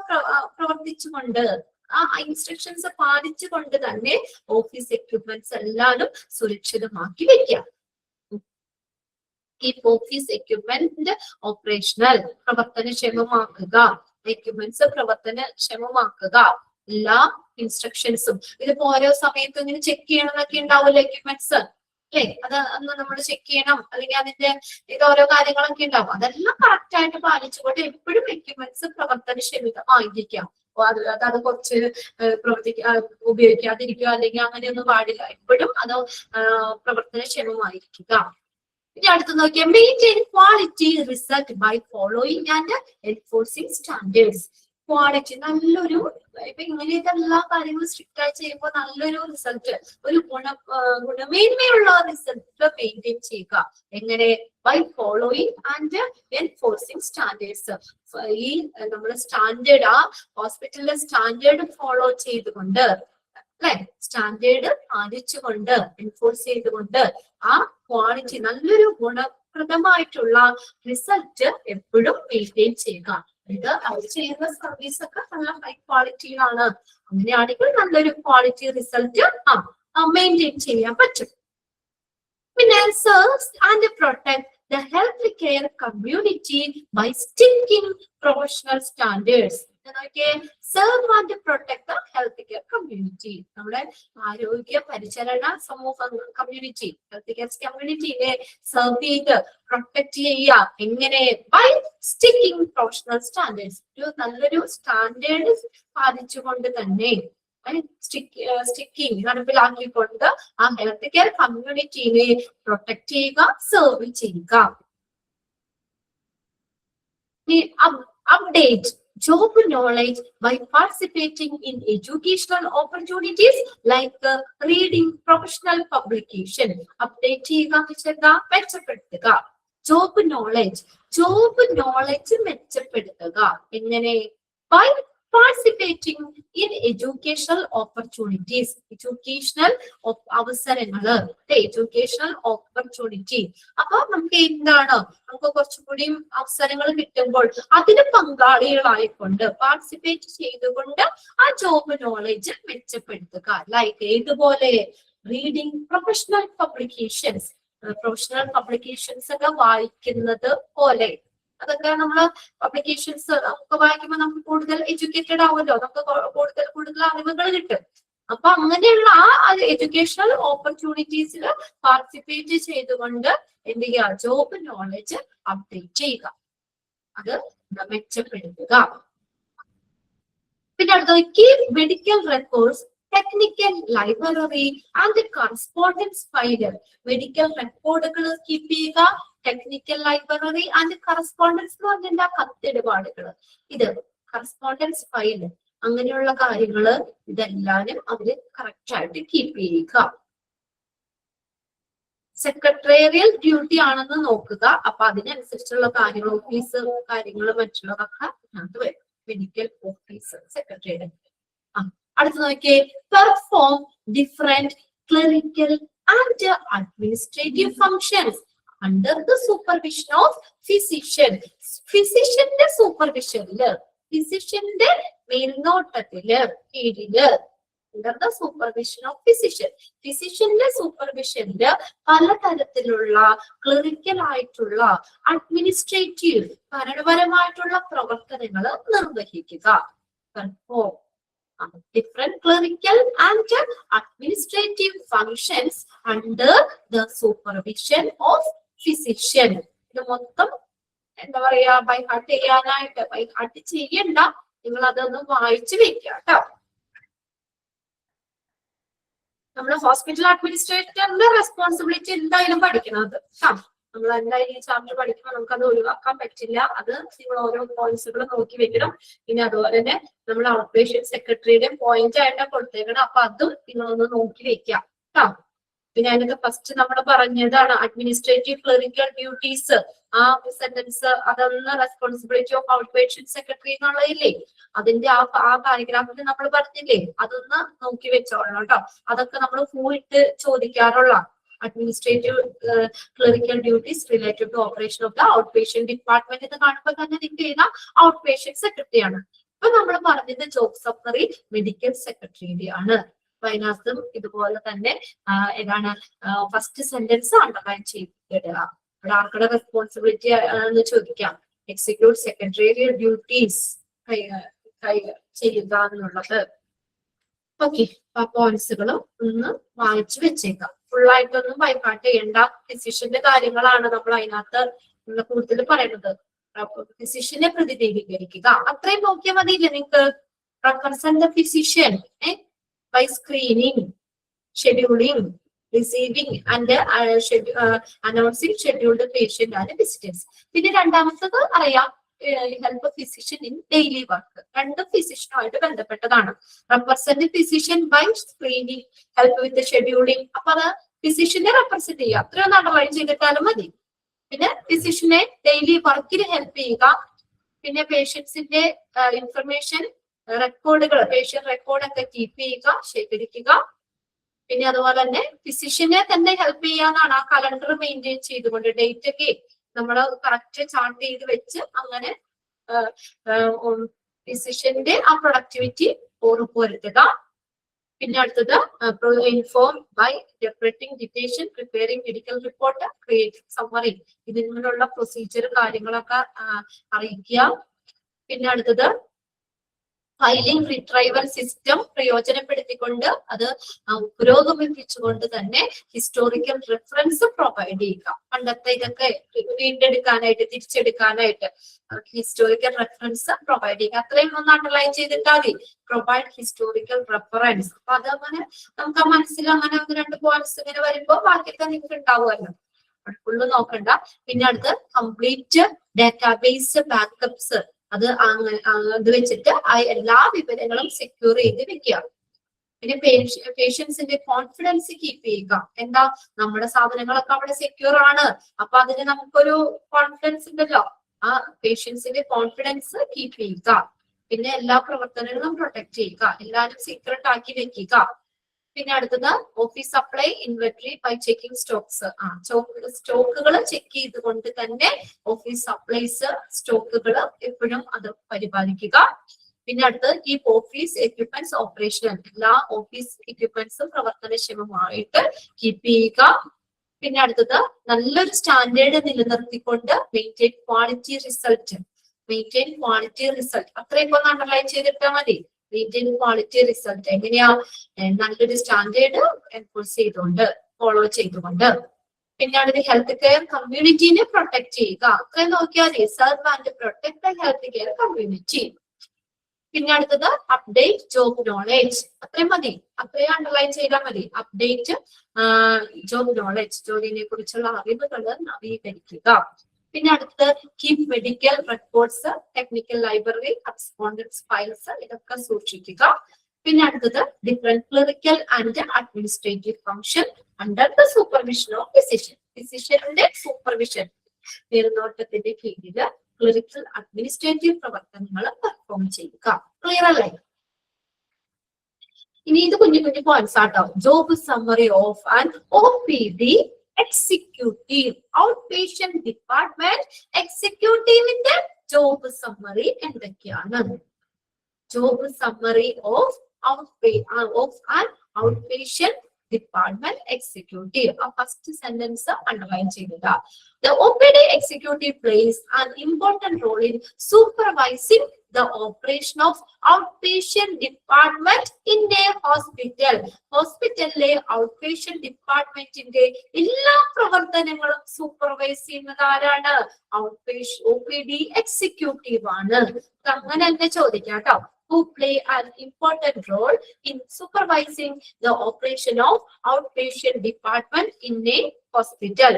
പ്രവർത്തിച്ചുകൊണ്ട് ആ ഇൻസ്ട്രക്ഷൻസ് പാലിച്ചുകൊണ്ട് തന്നെ ഓഫീസ് എക്യുപ്മെന്റ്സ് എല്ലാവരും സുരക്ഷിതമാക്കി വെക്കാം. ഈ ഓഫീസ് എക്യുപ്മെന്റ് ഓപ്പറേഷണൽ പ്രവർത്തനക്ഷമമാക്കുക, എക്യുപ്മെന്റ്സ് പ്രവർത്തനക്ഷമമാക്കുക. എല്ലാ ഇൻസ്ട്രക്ഷൻസും ഇതിപ്പോ ഓരോ സമയത്തും ഇങ്ങനെ ചെക്ക് ചെയ്യണം എന്നൊക്കെ ഉണ്ടാവുമല്ലോ എക്യുപ്മെന്റ്സ്, അല്ലെ? അത് അന്ന് നമ്മൾ ചെക്ക് ചെയ്യണം, അല്ലെങ്കിൽ അതിന്റെ ഓരോ കാര്യങ്ങളൊക്കെ ഉണ്ടാവും. അതെല്ലാം കറക്റ്റ് ആയിട്ട് പാലിച്ചുകൊണ്ട് എപ്പോഴും എക്യുപ്മെന്റ്സ് പ്രവർത്തനക്ഷമിതമായിരിക്കാം. അത് കുറച്ച് ഉപയോഗിക്കാതിരിക്കുക അല്ലെങ്കിൽ അങ്ങനെയൊന്നും പാടില്ല. എപ്പോഴും അത് പ്രവർത്തനക്ഷമമായിരിക്കുക. ഇനി അടുത്ത് നോക്കിയാൽ maintain quality result by following and enforcing standards. Quality നല്ലൊരു ഇപ്പൊ ഇങ്ങനെയൊക്കെ എല്ലാ കാര്യങ്ങളും സ്ട്രിക്റ്റ് ആയി ചെയ്യുമ്പോൾ നല്ലൊരു റിസൾട്ട്, ഒരു ഗുണമേന്മയുള്ള റിസൾട്ട് മെയിൻറ്റെയിൻ ചെയ്യുക. എങ്ങനെ? By following and enforcing standards. ഈ നമ്മുടെ സ്റ്റാൻഡേർഡ്, ആ ഹോസ്പിറ്റലിലെ സ്റ്റാൻഡേർഡ് ഫോളോ ചെയ്തുകൊണ്ട്, അല്ലെ, സ്റ്റാൻഡേർഡ് പാലിച്ചുകൊണ്ട് എൻഫോഴ്സ് ചെയ്തുകൊണ്ട് ആ ക്വാളിറ്റി നല്ലൊരു ഗുണപ്രദമായിട്ടുള്ള റിസൾട്ട് എപ്പോഴും മെയിൻറ്റെയിൻ ചെയ്യുക. ഇത് അവർ ചെയ്യുന്ന സർവീസ് ഒക്കെ നല്ല ഹൈ ക്വാളിറ്റിയിലാണ്. അങ്ങനെയാണെങ്കിൽ നല്ലൊരു ക്വാളിറ്റി റിസൾട്ട് മെയിൻറ്റെയിൻ ചെയ്യാൻ പറ്റും. പിന്നെ serves and protect the healthcare community by sticking professional standards. Serve and protect the healthcare community. നമ്മുടെ ആരോഗ്യ പരിചരണ സമൂഹ കമ്മ്യൂണിറ്റി, ഹെൽത്ത് കമ്മ്യൂണിറ്റിയെ സെർവ് ചെയ്ത് പ്രൊട്ടക്ട് ചെയ്യുക. എങ്ങനെ? By sticking professional standards. ഒരു നല്ലൊരു സ്റ്റാൻഡേർഡ് പാലിച്ചുകൊണ്ട് തന്നെ സ്റ്റിക്കിംഗ് നടപ്പിലാക്കിക്കൊണ്ട് ആ ഹെൽത്ത് കെയർ കമ്മ്യൂണിറ്റിയെ പ്രൊട്ടക്ട് ചെയ്യുക, സെർവ് ചെയ്യുക. Update job knowledge by participating in educational opportunities like reading professional publication. Update ചെയ്യുക, മെച്ചപ്പെടുത്തുക. ജോബ് നോളജ് മെച്ചപ്പെടുത്തുക. എങ്ങനെ? By participating in educational opportunities. Educational അവസരങ്ങള്, എഡ്യൂക്കേഷണൽ ഓപ്പർച്യൂണിറ്റി. അപ്പൊ നമുക്ക് എന്താണ്, നമുക്ക് കുറച്ചുകൂടി അവസരങ്ങൾ കിട്ടുമ്പോൾ അതിന് പങ്കാളികളായിക്കൊണ്ട് പാർട്ടിസിപ്പേറ്റ് ചെയ്തുകൊണ്ട് ആ ജോബ് നോളജ് മെച്ചപ്പെടുത്തുക. ലൈക്ക് ഏതുപോലെ? Reading professional publications. Professional publications ഒക്കെ വായിക്കുന്നത് പോലെ. അതൊക്കെ നമ്മള് പബ്ലിക്കേഷൻസ് ഒക്കെ വായിക്കുമ്പോൾ നമുക്ക് കൂടുതൽ എഡ്യൂക്കേറ്റഡ് ആവുമല്ലോ, നമുക്ക് കൂടുതൽ അറിവുകൾ കിട്ടും. അപ്പൊ അങ്ങനെയുള്ള ആ എഡ്യൂക്കേഷണൽ ഓപ്പർച്യൂണിറ്റീസിൽ പാർട്ടിസിപ്പേറ്റ് ചെയ്തുകൊണ്ട് എന്ത് ചെയ്യുക? ജോബ് നോളജ് അപ്ഡേറ്റ് ചെയ്യുക, അത് മെച്ചപ്പെടുത്തുക. പിന്നെ അടുത്തത് keep medical records, technical library and correspondence file. Medical റെക്കോർഡുകൾ കീപ്പ് ചെയ്യുക, ടെക്നിക്കൽ ലൈബ്രറി ആൻഡ് കറസ്പോണ്ടൻസ് എന്ന് പറഞ്ഞാൽ കത്തിടപാടുകൾ, ഇത് കറസ്പോണ്ടൻസ് ഫയൽ, അങ്ങനെയുള്ള കാര്യങ്ങള് ഇതെല്ലാരും അവര് കറക്റ്റ് ആയിട്ട് കീപ്പ് ചെയ്യുക. സെക്രട്ടേറിയൽ ഡ്യൂട്ടി ആണെന്ന് നോക്കുക. അപ്പൊ അതിനനുസരിച്ചുള്ള കാര്യങ്ങൾ, ഓഫീസ് കാര്യങ്ങൾ മറ്റുള്ളതൊക്കെ അതിനകത്ത് വരും. Medical officer, secretarial. അടുത്ത് നോക്കിയേ, perform different clerical and administrative functions under the supervision of physician. ഫിസിഷ്യന്റെ സൂപ്പർവിഷനില്, ഫിസിഷ്യന്റെ മേൽനോട്ടത്തില്, കീഴില്, under the supervision of physician. ഫിസിഷ്യന്റെ സൂപ്പർവിഷനില് പലതരത്തിലുള്ള ക്ലറിക്കൽ ആയിട്ടുള്ള അഡ്മിനിസ്ട്രേറ്റീവ് ഭരണപരമായിട്ടുള്ള പ്രവർത്തനങ്ങൾ നിർവഹിക്കുക. Different clerical and administrative functions under the supervision of physician. ഇത് മൊത്തം എന്താ പറയാ, ബൈ ഹാർട്ട് ചെയ്യാനായിട്ട്, ബൈ ഹാർട്ട് ചെയ്യണ്ട, നിങ്ങൾ അതൊന്ന് വായിച്ചു വെക്കുക കേട്ടോ. നമ്മൾ ഹോസ്പിറ്റൽ അഡ്മിനിസ്ട്രേറ്ററിന്റെ റെസ്പോൺസിബിലിറ്റി എന്തായാലും പഠിക്കുന്നത്. നമ്മൾ എന്തായാലും ഈ ചാപ്റ്റർ പഠിക്കുമ്പോൾ നമുക്ക് അത് ഒഴിവാക്കാൻ പറ്റില്ല. അത് നിങ്ങൾ ഓരോ പോയിന്റ്സുകൾ നോക്കി വെക്കണം. പിന്നെ അതുപോലെ തന്നെ നമ്മൾ ഔട്ട് പേഷ്യന്റ് സെക്രട്ടറിയുടെ പോയിന്റ് ആയിട്ടാണ് കൊടുത്തേക്കണം. അപ്പൊ അതും നിങ്ങളൊന്ന് നോക്കി വെക്കാം കേട്ടോ. പിന്നെ അതിനൊക്കെ ഫസ്റ്റ് നമ്മൾ പറഞ്ഞതാണ് അഡ്മിനിസ്ട്രേറ്റീവ് ക്ലറിക്കൽ ഡ്യൂട്ടീസ്. ആ സെന്റൻസ് അതൊന്ന് responsibility of out patient secretary എന്നുള്ളതില്ലേ, അതിന്റെ ആ പാരഗ്രാഫിൽ നമ്മൾ പറഞ്ഞില്ലേ, അതൊന്ന് നോക്കി വെച്ചോളണം കേട്ടോ. അതൊക്കെ നമ്മൾ ഫുൾ ചോദിക്കാറുള്ള administrative clerical duties related to operation of the outpatient department എന്ന് കാണുമ്പോൾ തന്നെ നിങ്ങൾക്ക് ചെയ്യുന്ന ഔട്ട് പേഷ്യന്റ് സെക്രട്ടറി ആണ്. ഇപ്പൊ നമ്മൾ പറഞ്ഞത് ജോബ് സമ്മറി മെഡിക്കൽ സെക്രട്ടറിയുടെ ആണ്. അതിനകത്തും ഇതുപോലെ തന്നെ ഏതാണ് ഫസ്റ്റ് സെന്റൻസ് അണ്ടർലൈൻ ചെയ്തിടുക. ഇവിടെ ആർക്കുടെ റെസ്പോൺസിബിലിറ്റി എന്ന് ചോദിക്കാം. എക്സിക്യൂട്ട് സെക്രട്ടേറിയൽ ഡ്യൂട്ടീസ് ചെയ്യുക എന്നുള്ളത്. ഓക്കെ, ആ പോയിന്റ്സുകളും ഒന്ന് വായിച്ചു വെച്ചേക്കാം. ഫുള്ളായിട്ടൊന്നും ബൈപ്പാട്ട് ചെയ്യേണ്ട. ഫിസിഷ്യന്റെ കാര്യങ്ങളാണ് നമ്മൾ അതിനകത്ത് കൂടുതൽ പറയുന്നത്. ഫിസിഷ്യനെ പ്രതിനിധീകരിക്കുക, അത്രയും നോക്കിയാൽ മതിയില്ലേ നിങ്ങൾക്ക്. Represent the physician by screening, scheduling, receiving and announcing scheduled patient and visitors. പിന്നെ രണ്ടാമത്തത് അറിയാം, help physician in daily work. രണ്ട് ഫിസിഷ്യനുമായിട്ട് ബന്ധപ്പെട്ടതാണ്. Represent physician by screening, help with scheduling. അപ്പൊ അത് ഫിസിഷ്യനെ റെപ്രസെന്റ് ചെയ്യുക, അത്രയും അണ്ടർലൈൻ ചെയ്തിട്ടാലും മതി. പിന്നെ ഫിസിഷ്യനെ ഡെയിലി വർക്കിന് ഹെൽപ്പ് ചെയ്യുക. പിന്നെ പേഷ്യൻസിന്റെ ഇൻഫർമേഷൻ റെക്കോർഡുകൾ, പേഷ്യന്റ് റെക്കോർഡൊക്കെ കീപ്പ് ചെയ്യുക, ശേഖരിക്കുക. പിന്നെ അതുപോലെ തന്നെ ഫിസിഷ്യനെ തന്നെ ഹെൽപ്പ് ചെയ്യാന്നാണ്. ആ കലണ്ടർ മെയിൻറ്റെയിൻ ചെയ്തുകൊണ്ട് ഡേറ്റ് ഒക്കെ നമ്മൾ കറക്റ്റ് ചാർട്ട് ചെയ്ത് വെച്ച് അങ്ങനെ ഫിസിഷ്യന്റെ ആ പ്രൊഡക്ടിവിറ്റി ഉറപ്പുവരുത്തുക. പിന്നെ അടുത്തത് inform by interpreting dictation, preparing medical report, creating summary. ഇതിനുള്ള പ്രൊസീജിയർ കാര്യങ്ങളൊക്കെ അറിയിക്കുക. പിന്നെ അടുത്തത് ഫയലിംഗ് റിട്രൈവൽ സിസ്റ്റം പ്രയോജനപ്പെടുത്തിക്കൊണ്ട് അത് പുരോഗമിപ്പിച്ചുകൊണ്ട് തന്നെ ഹിസ്റ്റോറിക്കൽ റെഫറൻസ് പ്രൊവൈഡ് ചെയ്യുക. പണ്ടത്തെ ഇതൊക്കെ വീണ്ടെടുക്കാനായിട്ട്, തിരിച്ചെടുക്കാനായിട്ട് ഹിസ്റ്റോറിക്കൽ റെഫറൻസ് പ്രൊവൈഡ് ചെയ്യുക. അത്രയും ഒന്ന് അണ്ടർലൈൻ ചെയ്തിട്ടാൽ മതി. Provide historical reference. അപ്പൊ അതങ്ങനെ നമുക്ക് ആ മനസ്സിൽ അങ്ങനെ ഒന്ന് രണ്ട് പോയിന്റ്സ് ഇങ്ങനെ വരുമ്പോ ബാക്കിയൊക്കെ നിങ്ങൾക്ക് ഉണ്ടാവുമല്ലോ, ഫുള്ള് നോക്കണ്ട. പിന്നെ അടുത്ത് കംപ്ലീറ്റ് ഡാറ്റാബേസ് ബാക്കപ്സ്. അത് ഇത് വെച്ചിട്ട് എല്ലാ വിവരങ്ങളും സെക്യൂർ ചെയ്ത് വെക്കുക. പിന്നെ പേഷ്യൻസിന്റെ കോൺഫിഡൻസ് കീപ്പ് ചെയ്യുക. എന്താ, നമ്മുടെ സാധനങ്ങളൊക്കെ അവിടെ സെക്യൂർ ആണ്, അപ്പൊ അതിന് നമുക്കൊരു കോൺഫിഡൻസ് ഉണ്ടല്ലോ. ആ പേഷ്യൻസിന്റെ കോൺഫിഡൻസ് കീപ്പ് ചെയ്യുക. പിന്നെ എല്ലാ പ്രവർത്തനങ്ങളും പ്രൊട്ടക്ട് ചെയ്യുക, എല്ലാവരും സീക്രട്ട് ആക്കി വെക്കുക. പിന്നെ അടുത്തത് office supply inventory by checking stocks. സ്റ്റോക്കുകൾ ചെക്ക് ചെയ്തുകൊണ്ട് തന്നെ ഓഫീസ് സപ്ലൈസ് സ്റ്റോക്കുകൾ എപ്പോഴും അത് പരിപാലിക്കുക. പിന്നെ അടുത്തത് കീപ് ഓഫീസ് എക്യുപ്മെന്റ്സ് ഓപ്പറേഷണൽ. എല്ലാ ഓഫീസ് എക്യുപ്മെന്റ്സും പ്രവർത്തനക്ഷമമായിട്ട് കീപ്പ് ചെയ്യുക. പിന്നെ അടുത്തത് നല്ലൊരു സ്റ്റാൻഡേർഡ് നിലനിർത്തിക്കൊണ്ട് maintain quality result. Maintain quality result അത്രയൊക്കെ ഒന്ന് അണ്ടർലൈൻ ചെയ്തിട്ടാൽ മതി. മെയിൻറ്റെയിൻ ക്വാളിറ്റി റിസൾട്ട് എങ്ങനെയാ, നല്ലൊരു സ്റ്റാൻഡേർഡ് എൻഫോഴ്സ് ചെയ്തുകൊണ്ട്, ഫോളോ ചെയ്തുകൊണ്ട്. പിന്നെ അടുത്ത് ഹെൽത്ത് കെയർ കമ്മ്യൂണിറ്റീനെ പ്രൊട്ടക്ട് ചെയ്യുക. അത്രയും നോക്കിയാൽ serve and protect the health care community. പിന്നെ അടുത്തത് അപ്ഡേറ്റ് ജോബ് നോളേജ്. അത്രയും മതി, അത്രയും അണ്ടർലൈൻ ചെയ്താൽ മതി. അപ്ഡേറ്റ് ജോബ് നോളേജ്, ജോലിനെ കുറിച്ചുള്ള അറിവുകൾ നവീകരിക്കുക. പിന്നെ അടുത്തത് keep medical records, technical library, correspondence files, ഇതൊക്കെ സൂക്ഷിക്കുക. പിന്നെ അടുത്തത് different clerical and administrative function under the supervision of physician. ഫിസിഷ്യന്റെ സൂപ്പർവിഷൻ, മേൽനോട്ടത്തിന്റെ കീഴില് ക്ലറിക്കൽ അഡ്മിനിസ്ട്രേറ്റീവ് പ്രവർത്തനങ്ങൾ പെർഫോം ചെയ്യുക. ക്ലിയർ അല്ലേ? ഇനി ഇത് കുഞ്ഞു കുഞ്ഞു പോയിന്റ്സ് ആട്ടോ. Job summary of an OPD executive, outpatient department എക്സിക്യൂട്ടീവിന്റെ ജോബ് സമ്മറി എന്തൊക്കെയാണ്? Job summary of an outpatient department executive. A first sentence underline cheyuka. The OPD executive plays an important role in supervising the operation of outpatient department in a hospital. ഹോസ്പിറ്റലിലെ outpatient ഡിപ്പാർട്ട്മെന്റിന്റെ എല്ലാ പ്രവർത്തനങ്ങളും supervise ചെയ്യുന്നത് ആരാണ്? OPD executive ആണ്. അങ്ങനെ തന്നെ ചോദിക്കാം കേട്ടോ. Who play an important role in supervising the operation of outpatient department in a hospital.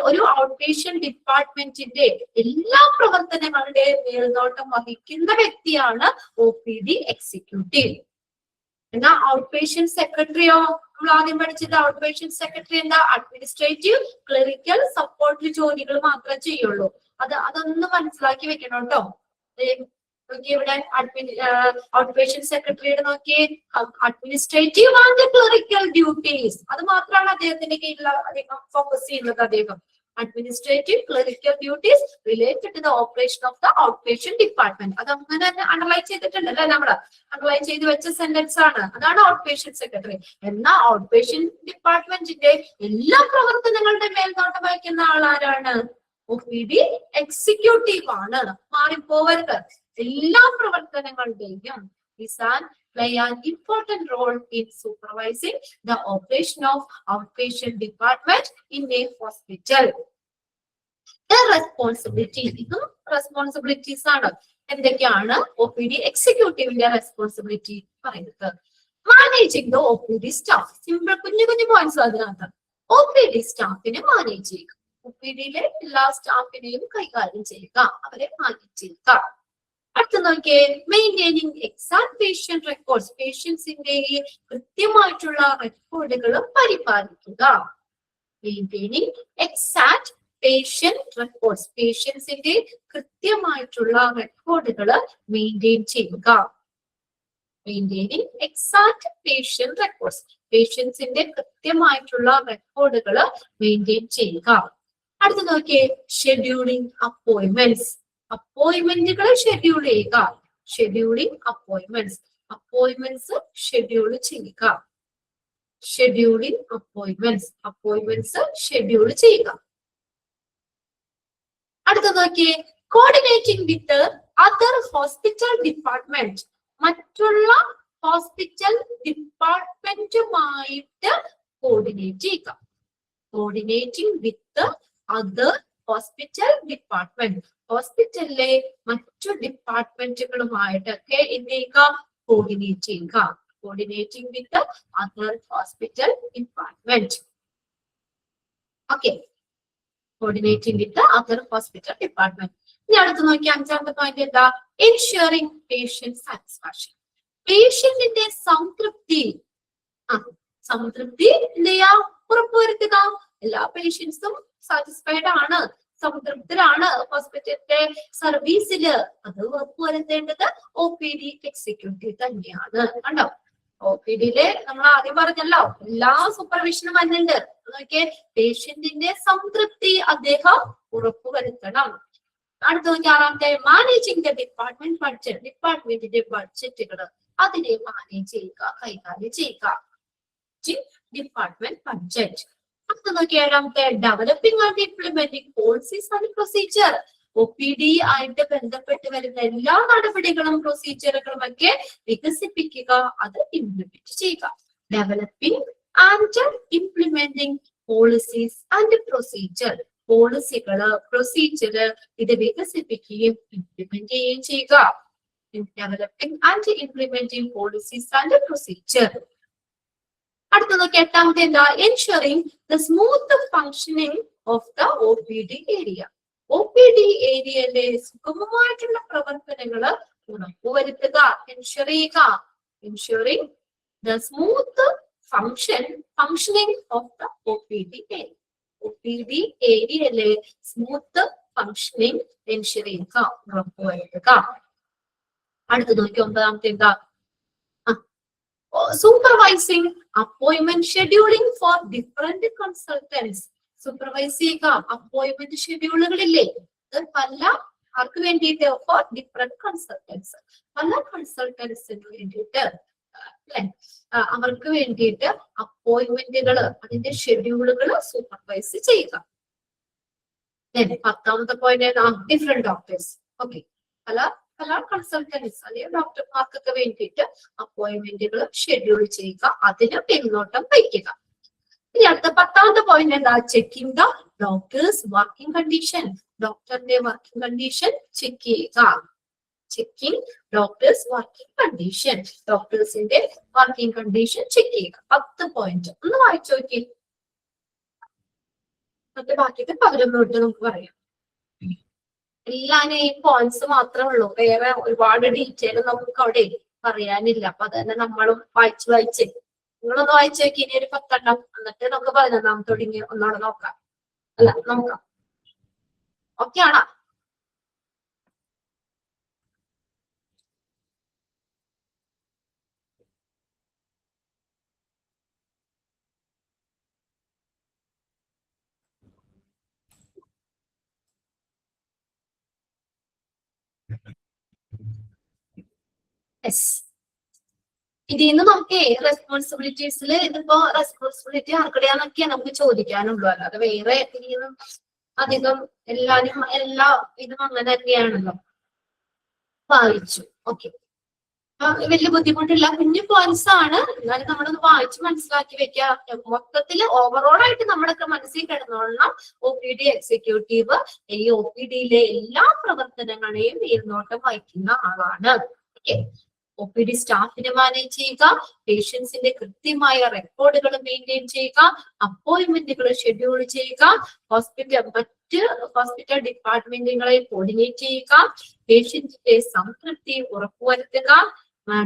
ഒരു ഔട്ട്പേഷ്യന്റ് ഡിപ്പാർട്ട്മെന്റിന്റെ എല്ലാ പ്രവർത്തനങ്ങളുടെയും മേൽനോട്ടം വഹിക്കുന്ന വ്യക്തിയാണ് OPD എക്സിക്യൂട്ടീവ്. എന്നാ ഔട്ട്പേഷ്യന്റ് സെക്രട്ടറിയോ? നമ്മൾ ആദ്യം പഠിച്ചത് ഔട്ട്പേഷ്യന്റ് സെക്രട്ടറി എന്താ? അഡ്മിനിസ്ട്രേറ്റീവ് ക്ലറിക്കൽ സപ്പോർട്ട് ജോലികൾ മാത്രമേ ചെയ്യുള്ളൂ. അതൊന്ന് മനസ്സിലാക്കി വെക്കണം കേട്ടോ. ഇവിടെ ഔട്ട്പേഷ്യന്റ് സെക്രട്ടറിയുടെ നോക്കിയേ, അഡ്മിനിസ്ട്രേറ്റീവ് ആൻഡ് ക്ലറിക്കൽ ഡ്യൂട്ടീസ്, അത് മാത്രമാണ് അദ്ദേഹത്തിന്റെ കീഴിൽ അദ്ദേഹം ഫോക്കസ് ചെയ്യുന്നത്. അദ്ദേഹം administrative clerical duties related to the operation of the outpatient department. അത് അങ്ങനെ തന്നെ അണ്ടർലൈൻ ചെയ്തിട്ടുണ്ടല്ലേ, നമ്മള് അണ്ടർലൈൻ ചെയ്ത് വെച്ച സെന്റൻസ് ആണ്. അതാണ് ഔട്ട്പേഷ്യന്റ് സെക്രട്ടറി. എന്നാൽ ഔട്ട്പേഷ്യന്റ് ഡിപ്പാർട്ട്മെന്റിന്റെ എല്ലാ പ്രവർത്തനങ്ങളുടെ മേൽനോട്ടം വഹിക്കുന്ന ആളാരാണ്? OPD എക്സിക്യൂട്ടീവ് ആണ്. മാറിപ്പോവരുത്. എല്ലാ പ്രവർത്തനങ്ങളുടെയും play an important role in supervising the operation of outpatient department in a hospital. The responsibilities ആണ്. എന്തൊക്കെയാണ് OPD എക്സിക്യൂട്ടീവിന്റെ റെസ്പോൺസിബിലിറ്റി പറയുന്നത്? Managing the OPD staff. Simple കുഞ്ഞു കുഞ്ഞു പോയിന്റ്സ് അതിനകത്ത്. OPD സ്റ്റാഫിനെ മാനേജ് ചെയ്യുക. OPDയിലെ എല്ലാ സ്റ്റാഫിനെയും കൈകാര്യം ചെയ്യുക, അവരെ മാനേജ് ചെയ്യുക. അടുത്ത നോക്കിയേ, മെയിൻറ്റെയിനിങ് എക്സാക്ട് പേഷ്യന്റ് റെക്കോർഡ്സ്. പേഷ്യൻസിന്റെ കൃത്യമായിട്ടുള്ള റെക്കോർഡുകൾ പരിപാലിക്കുക. Maintaining exact patient records. പേഷ്യൻസിന്റെ കൃത്യമായിട്ടുള്ള റെക്കോർഡുകൾ മെയിൻറ്റെയിൻ ചെയ്യുക. Maintaining exact patient records. പേഷ്യൻസിന്റെ കൃത്യമായിട്ടുള്ള റെക്കോർഡുകൾ മെയിൻറ്റെയിൻ ചെയ്യുക. അടുത്ത നോക്കിയേ, ഷെഡ്യൂളിംഗ് അപ്പോയിന്റ്മെന്റ്സ്. അപ്പോയിന്റ്മെന്റുകൾ ഷെഡ്യൂൾ ചെയ്യുക. Scheduling appointments. അപ്പോയിന്റ്മെന്റ്സ് ഷെഡ്യൂൾ ചെയ്യുക. Scheduling appointments. അപ്പോയിന്റ്മെന്റ്സ് ഷെഡ്യൂൾ ചെയ്യുക. അടുത്ത നോക്കിയേ, coordinating with other hospital department. മറ്റുള്ള ഹോസ്പിറ്റൽ ഡിപ്പാർട്ട്മെന്റുമായിട്ട് കോർഡിനേറ്റ് ചെയ്യുക. Coordinating with other hospital department. ഹോസ്പിറ്റലിലെ മറ്റു ഡിപ്പാർട്ട്മെന്റുകളുമായിട്ടൊക്കെ എന്ത് ചെയ്യുക? കോർഡിനേറ്റ് ചെയ്യുക. Coordinating with other hospital department. Okay, coordinating with other hospital department. ഇനി അടുത്ത് നോക്കി അഞ്ചാമത്തെ പോയിന്റ് എന്താ? Ensuring patient satisfaction. പേഷ്യന്റിന്റെ സംതൃപ്തി എന്ത് ചെയ്യാ? ഉറപ്പുവരുത്തുക. എല്ലാ പേഷ്യൻസും സാറ്റിസ്ഫൈഡ് ആണ്, സംതൃപ്തരാണ് ഹോസ്പിറ്റലിന്റെ സർവീസില്. അത് ഉറപ്പുവരുത്തേണ്ടത് OPD എക്സിക്യൂട്ടീവ് തന്നെയാണ്. കണ്ടോ, OPDയിലെ നമ്മൾ ആദ്യം പറഞ്ഞല്ലോ എല്ലാ സൂപ്പർവിഷനും വരുന്നുണ്ട്. നോക്കിയേ, പേഷ്യന്റിന്റെ സംതൃപ്തി അദ്ദേഹം ഉറപ്പുവരുത്തണം. അടുത്ത നോക്കി ആറാമത്തെ, മാനേജിംഗ് ദ ഡിപ്പാർട്ട്മെന്റ് ബഡ്ജറ്റ്. ഡിപ്പാർട്ട്മെന്റിന്റെ ബഡ്ജറ്റുകൾ അതിനെ മാനേജ് ചെയ്യുക, കൈകാര്യം ചെയ്യുക. Department budget. അടുത്ത നോക്കി ഏഴാമത്തെ, developing and implementing policies and procedure. OPD ആയിട്ട് ബന്ധപ്പെട്ട് വരുന്ന എല്ലാ നടപടികളും പ്രൊസീജിയറുകളും ഒക്കെ വികസിപ്പിക്കുക, അത് ഇംപ്ലിമെന്റ് ചെയ്യുക. Developing and implementing policies and procedure. പോളിസികള്, പ്രൊസീജിയർ ഇത് വികസിപ്പിക്കുകയും ഇംപ്ലിമെന്റ് ചെയ്യുകയും ചെയ്യുക. Developing and implementing policies and procedure. അടുത്ത നോക്കി എട്ടാമത്തെ എന്താ? Ensuring the smooth functioning of the OPD area. OPD ഏരിയയിലെ സുഗമമായിട്ടുള്ള പ്രവർത്തനങ്ങള് ഉറപ്പുവരുത്തുക, എൻഷുർ ചെയ്യുക. Ensuring the smooth functioning of the OPD area. OPD ഏരിയയിലെ സ്മൂത്ത് ഫങ്ഷനിങ് എൻഷുർ ചെയ്യുക, ഉറപ്പുവരുത്തുക. അടുത്ത് നോക്കി ഒമ്പതാമത്തെ എന്താ? Supervising appointment scheduling for different consultants. Supervise ചെയ്യുക അപ്പോയിന്റ്മെന്റ് ഷെഡ്യൂളുകളില്ലേ അത് പല ആർക്ക് വേണ്ടിയിട്ട് ഫോർ ഡിഫറെന്റ് കൺസൾട്ടൻസ് പല കൺസൾട്ടൻസിന് വേണ്ടിയിട്ട് അല്ലെ അവർക്ക് വേണ്ടിയിട്ട് അപ്പോയിന്റ്മെന്റുകൾ അതിന്റെ ഷെഡ്യൂളുകൾ സൂപ്പർവൈസ് ചെയ്യുക. പത്താമത്തെ പോയിന്റ് ഡിഫറെന്റ് ഡോക്ടേഴ്സ്. ഓക്കെ, പല പല കൺസൾട്ടൻസ് അല്ലെങ്കിൽ ഡോക്ടർമാർക്കൊക്കെ വേണ്ടിയിട്ട് അപ്പോയിന്റ്മെന്റുകൾ ഷെഡ്യൂൾ ചെയ്യുക, അതിന് പിന്നോട്ടം വയ്ക്കുക. ഇനി അടുത്ത പത്താമത്തെ പോയിന്റ് എന്താ? Checking the doctors working condition. ഡോക്ടറിന്റെ വർക്കിംഗ് കണ്ടീഷൻ ചെക്ക് ചെയ്യുക. Checking doctors working condition. ഡോക്ടേഴ്സിന്റെ വർക്കിംഗ് കണ്ടീഷൻ ചെക്ക് ചെയ്യുക. 10 പോയിന്റ് ഒന്ന് വായിച്ചു നോക്കി. എന്നിട്ട് ബാക്കിയൊക്കെ 11 തൊട്ട് നമുക്ക് പറയാം. എല്ലാരും ഈ പോയിന്റ്സ് മാത്രമേ ഉള്ളൂ, വേറെ ഒരുപാട് ഡീറ്റെയിൽ നമുക്ക് അവിടെ പറയാനില്ല. അപ്പൊ അതന്നെ നമ്മളും വായിച്ച് നിങ്ങളൊന്ന് വായിച്ചു നോക്കി. ഇനി ഒരു 10 എണ്ണം, എന്നിട്ട് നമുക്ക് 11 തുടങ്ങി ഒന്നോടെ നോക്കാം. അല്ല നോക്കാം. ഓക്കെ ആണോ? യെസ്, ഇതിന്ന് നമുക്ക് റെസ്പോൺസിബിലിറ്റീസിൽ ഇതിപ്പോ റെസ്പോൺസിബിലിറ്റി ആർക്കടെയാന്നൊക്കെയാ നമുക്ക് ചോദിക്കാനുള്ളൂ. അല്ലാതെ വേറെ ഇതിന്നും അധികം എല്ലാ ഇതും അങ്ങനെ തന്നെയാണല്ലോ. വായിച്ചു. ഓക്കെ, വലിയ ബുദ്ധിമുട്ടില്ല, കുഞ്ഞു പോയിന്റ്സ് ആണ്. എന്നാലും നമ്മളൊന്ന് വായിച്ച് മനസ്സിലാക്കി വെക്കുക. മൊത്തത്തിൽ ഓവറോൾ ആയിട്ട് നമ്മളൊക്കെ മനസ്സിൽ കിടന്നോളണം. OPD എക്സിക്യൂട്ടീവ് ഈ OPDയിലെ എല്ലാ പ്രവർത്തനങ്ങളെയും മേൽനോട്ടം വഹിക്കുന്ന ആളാണ്. ഓക്കെ, OPD സ്റ്റാഫിനെ മാനേജ് ചെയ്യുക, പേഷ്യൻസിന്റെ കൃത്യമായ റെക്കോർഡുകൾ മെയിൻറ്റെയിൻ ചെയ്യുക, അപ്പോയിന്റ്മെന്റുകൾ ഷെഡ്യൂൾ ചെയ്യുക, മറ്റ് ഹോസ്പിറ്റൽ ഡിപ്പാർട്ട്മെന്റുകളെ കോർഡിനേറ്റ് ചെയ്യുക, പേഷ്യന്റിന്റെ സംതൃപ്തി ഉറപ്പുവരുത്തുക,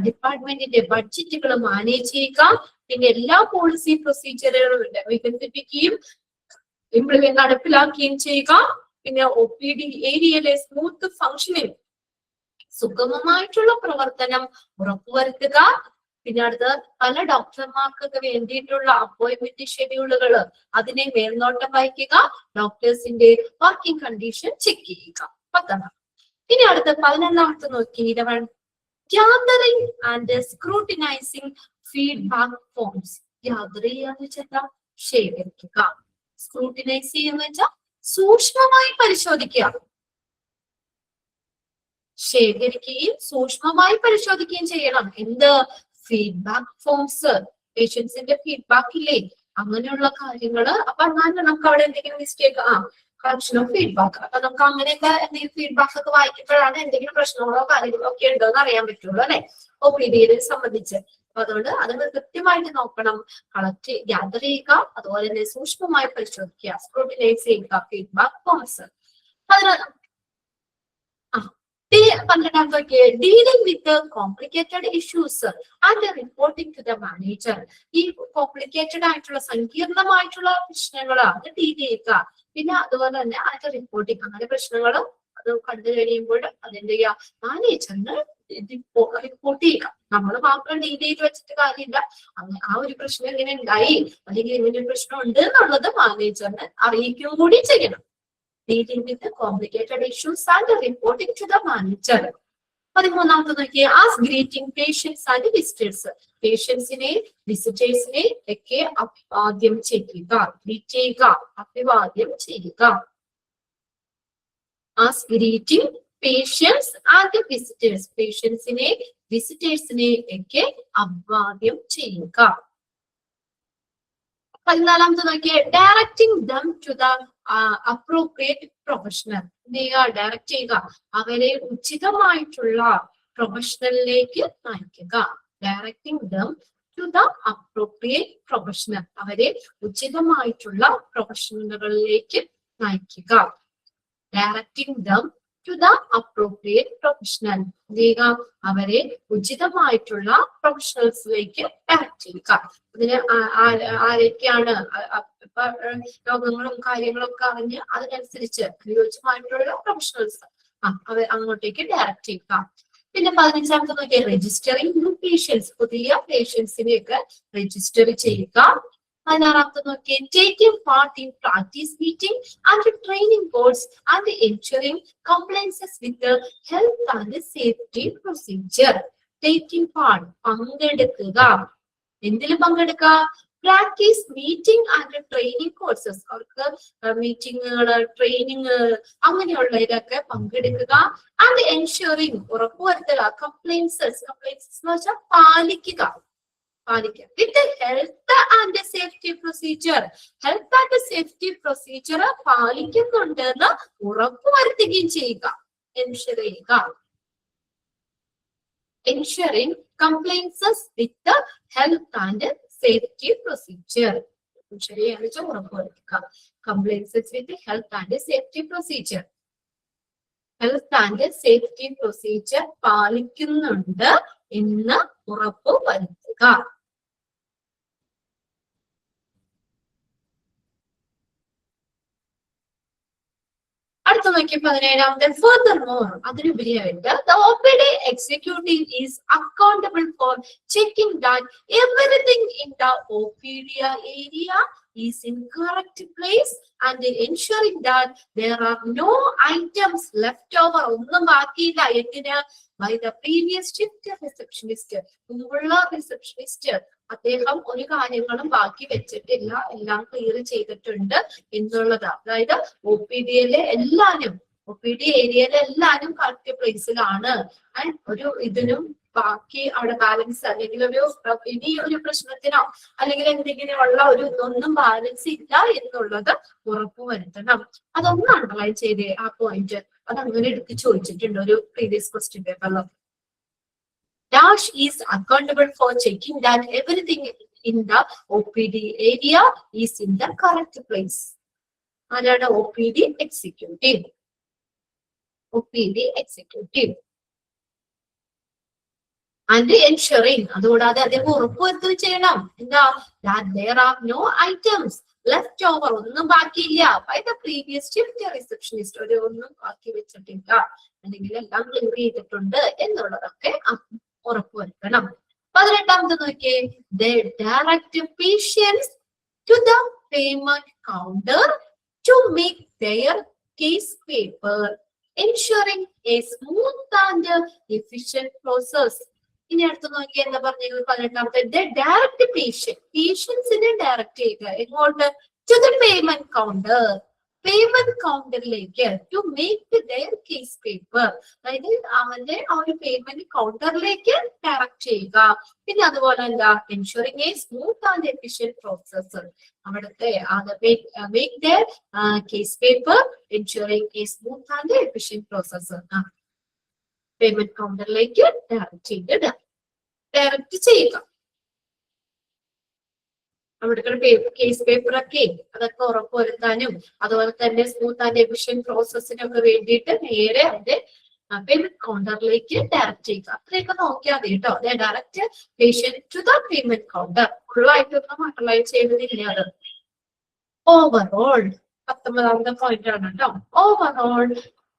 ഡിപ്പാർട്ട്മെന്റിന്റെ ബഡ്ജറ്റുകൾ മാനേജ് ചെയ്യുക, പിന്നെ എല്ലാ പോളിസി പ്രൊസീജിയറുകളും വികസിപ്പിക്കുകയും നടപ്പിലാക്കുകയും ചെയ്യുക, പിന്നെ OPD ഏരിയയിലെ സ്മൂത്ത് ഫങ്ഷനിങ് സുഗമമായിട്ടുള്ള പ്രവർത്തനം ഉറപ്പുവരുത്തുക. പിന്നെ അടുത്ത് പല ഡോക്ടർമാർക്കൊക്കെ വേണ്ടിയിട്ടുള്ള അപ്പോയിന്റ്മെന്റ് ഷെഡ്യൂളുകൾ അതിനെ മേൽനോട്ടം വഹിക്കുക, ഡോക്ടേഴ്സിന്റെ വർക്കിംഗ് കണ്ടീഷൻ ചെക്ക് ചെയ്യുക. 10. ഇനി അടുത്ത 11 നോക്കി. Gathering and scrutinising feedback forms. Gather ചെയ്യാന്ന് വെച്ചാൽ ശേഖരിക്കുക, സ്ക്രൂട്ടിനൈസ് ചെയ്യുന്ന വെച്ചാൽ സൂക്ഷ്മമായി പരിശോധിക്കുക. ശേഖരിക്കുകയും സൂക്ഷ്മമായി പരിശോധിക്കുകയും ചെയ്യണം. എന്ത്? ഫീഡ്ബാക്ക് ഫോംസ്, പേഷ്യൻസിന്റെ ഫീഡ്ബാക്ക് ഇല്ലേ, അങ്ങനെയുള്ള കാര്യങ്ങള്. അപ്പൊ അങ്ങനെ നമുക്ക് അവിടെ എന്തെങ്കിലും മിസ്റ്റേക്ക് കളക്ഷൻ ഓഫ് ഫീഡ്ബാക്ക്, അപ്പൊ നമുക്ക് അങ്ങനെയൊക്കെ എന്തെങ്കിലും ഫീഡ്ബാക്ക് ഒക്കെ വായിക്കുമ്പോഴാണ് എന്തെങ്കിലും പ്രശ്നങ്ങളോ കാര്യങ്ങളോ ഒക്കെ ഉണ്ടോ എന്ന് അറിയാൻ പറ്റുള്ളൂ അല്ലെ, OPD സംബന്ധിച്ച്. അപ്പൊ അതുകൊണ്ട് അത് കൃത്യമായിട്ട് നോക്കണം, കളക്ട് ഗ്യാദർ ചെയ്യുക, അതുപോലെ തന്നെ സൂക്ഷ്മമായി പരിശോധിക്കുക, സ്ക്രൂട്ടിനൈസ് ചെയ്യുക feedback forms. 12 dealing with complicated issues and reporting to the manager. ഈ കോംപ്ലിക്കേറ്റഡ് ആയിട്ടുള്ള സങ്കീർണമായിട്ടുള്ള പ്രശ്നങ്ങൾ അത് ഡീൽ ചെയ്യുക, പിന്നെ അതുപോലെ തന്നെ അതിന്റെ റിപ്പോർട്ടിംഗ്, അങ്ങനെ പ്രശ്നങ്ങൾ അത് കണ്ടു കഴിയുമ്പോൾ അതിന്റെ മാനേജറിന് റിപ്പോർട്ട് ചെയ്യുക. നമ്മൾ മാത്രം ഡീൽ ചെയ്ത് വെച്ചിട്ട് കാര്യമില്ല, അങ്ങനെ ആ ഒരു പ്രശ്നം ഇങ്ങനെ ഉണ്ടായി അല്ലെങ്കിൽ ഇങ്ങനെ ഒരു പ്രശ്നം ഉണ്ട് എന്നുള്ളത് മാനേജറിനെ അറിയിക്കുകയും കൂടി ചെയ്യണം. Dealing with the complicated issues and reporting to the manager. 13 നോക്കിയേ. Ask greeting patients and visitors. പേഷ്യൻസിനെ വിസിറ്റേഴ്സിനെ ഒക്കെ അഭിവാദ്യം ചെയ്യുക, ഗ്രീറ്റ് ചെയ്യുക, അഭിവാദ്യം ചെയ്യുക. Ask greeting patients and visitors. പേഷ്യൻസിനെ വിസിറ്റേഴ്സിനെ ഒക്കെ അഭിവാദ്യം ചെയ്യുക. 14 നോക്കിയേ. Directing them to the appropriate professional. Direct ചെയ്യുക, അവരെ ഉചിതമായിട്ടുള്ള പ്രൊഫഷണലിലേക്ക് നയിക്കുക. Directing them to the appropriate professional, അവരെ ഉചിതമായിട്ടുള്ള പ്രൊഫഷണലുകളിലേക്ക് നയിക്കുക. Directing them to the appropriate professional, അവരെ ഉചിതമായിട്ടുള്ള പ്രൊഫഷണൽസിലേക്ക് ഡയറക്റ്റ് ചെയ്യുക. ഇതിന് ആരൊക്കെയാണ് രോഗങ്ങളും കാര്യങ്ങളും ഒക്കെ അറിഞ്ഞ് അതിനനുസരിച്ച് അനുയോജ്യമായിട്ടുള്ള പ്രൊഫഷണൽസ് അങ്ങോട്ടേക്ക് ഡയറക്റ്റ് ചെയ്യുക. പിന്നെ 15-ാമത്തെ നോക്കിയാൽ രജിസ്റ്ററിംഗ് ന്യൂ പേഷ്യൻസ്, പുതിയ പേഷ്യൻസിനെയൊക്കെ രജിസ്റ്റർ ചെയ്യുക. 16-ാമത്തെ നോക്കിയാൽ taking part in practice meeting and training boards and ensuring compliances with health and safety procedure. Taking part പങ്കെടുക്കുക. എന്തിലും പങ്കെടുക്കുക? Practice meeting and training courses, അവർക്ക് മീറ്റിങ്ങുകള്, ട്രെയിനിങ് അങ്ങനെയുള്ളതിലൊക്കെ പങ്കെടുക്കുക. ആൻഡ് എൻഷുറിംഗ് ഉറപ്പുവരുത്തുക. കംപ്ലൈൻസസ് എന്ന് വെച്ചാൽ പാലിക്കുക. With health and safety procedure, health and safety procedure പാലിക്കുന്നുണ്ടെന്ന് ഉറപ്പുവരുത്തുകയും ചെയ്യുക. എൻഷുർ ചെയ്യുക. Ensuring compliances with health and safety procedure. ശരിയാണ് ഉറപ്പുവരുത്തുക. Compliances with health and safety procedure. Health and safety procedure പാലിക്കുന്നുണ്ട് എന്ന് ഉറപ്പുവരുത്തുക. അടുത്ത നോക്കി 17-ാമത്തെ furthermore, അതിനുപരിയായിട്ട് the OPD executive is accountable for checking that everything in the OPD area is in correct place and ensuring that there are no items left over, ഒന്നും ബാക്കിയില്ല എന്തിന്, by the previous shift receptionist, മുമ്പുള്ള receptionist അദ്ദേഹം ഒരു കാര്യങ്ങളും ബാക്കി വെച്ചിട്ടില്ല, എല്ലാം ക്ലിയർ ചെയ്തിട്ടുണ്ട് എന്നുള്ളത്. അതായത് OPD-യിലെ എല്ലാരും, OPD ഏരിയയിലെ എല്ലാരും കറക്റ്റ് പ്ലേസിലാണ്. ആൻഡ് ഒരു ഇതിനും ബാക്കി അവിടെ ബാലൻസ് അല്ലെങ്കിൽ ഇനി ഒരു പ്രശ്നത്തിനോ അല്ലെങ്കിൽ എന്തെങ്കിലും ഉള്ള ഒന്നും ബാലൻസ് ഇല്ല എന്നുള്ളത് ഉറപ്പുവരുത്തണം. അതൊന്ന് അണ്ടർലൈൻ ചെയ്തേ ആ പോയിന്റ്. അത് അങ്ങനെ എടുത്ത് ചോദിച്ചിട്ടുണ്ട് ഒരു പ്രീവിയസ് ക്വസ്റ്റ്യൻ പേപ്പറിൽ. Dash is accountable for checking that everything in the OPD area is in the correct place. ആരാണ്? OPD executive. OPD executive. And ensuring, അതുകൂടാതെ അദ്ദേഹം ഉറപ്പുവരുത്തുകയും ചെയ്യണം. എന്താ? That there are no items left over, ഒന്നും ബാക്കിയില്ല. By the previous shift receptionist, ഒന്നും ബാക്കി വെച്ചിട്ടില്ല, അല്ലെങ്കിൽ എല്ലാം ക്ലിയർ ചെയ്തിട്ടുണ്ട് എന്നുള്ളതൊക്കെ ഉറപ്പുവരുത്തണം. 18-ാമത് നോക്കിയേ, they direct patients to the payment counter to make their case paper, ensuring a smooth and efficient process. ഇനി അടുത്ത് നോക്കി എന്താ പറഞ്ഞത്? 18-ാമത്തെ, they direct പേഷ്യൻസിനെ ഡയറക്ട് ചെയ്യുക. എങ്ങോട്ട്? to the payment counter, payment കൗണ്ടറിലേക്ക്, to make their case paper, അതായത് അവന്റെ ആ ഒരു പേയ്മെന്റ് കൗണ്ടറിലേക്ക് ഡയറക്ട് ചെയ്യുക. പിന്നെ അതുപോലെ എന്താ? Ensuring a smooth and efficient process, അവിടുത്തെ make their case paper, ensuring a smooth and efficient process. Payment കൗണ്ടറിലേക്ക് ഡയറക്ട് ചെയ്യുക. അവിടുത്തെ കേസ് പേപ്പറൊക്കെ അതൊക്കെ ഉറപ്പുവരുത്താനും അതുപോലെ തന്നെ സ്മൂത്ത് ആൻഡ് എഫിഷ്യന്റ് പ്രോസസ്സിനൊക്കെ വേണ്ടിയിട്ട് നേരെ അതിന്റെ പേയ്മെന്റ് കൗണ്ടറിലേക്ക് ഡയറക്ട് ചെയ്യുക. അത്രയൊക്കെ നോക്കിയാൽ മതി കേട്ടോ. Direct patient to the payment counter. ഫുള്ളായിട്ടൊന്നും അണ്ടർലൈൻ ചെയ്തതില്ല. അത് ഓവറോൾ 19-ാമത്തെ പോയിന്റ് ആണ് കേട്ടോ. Overall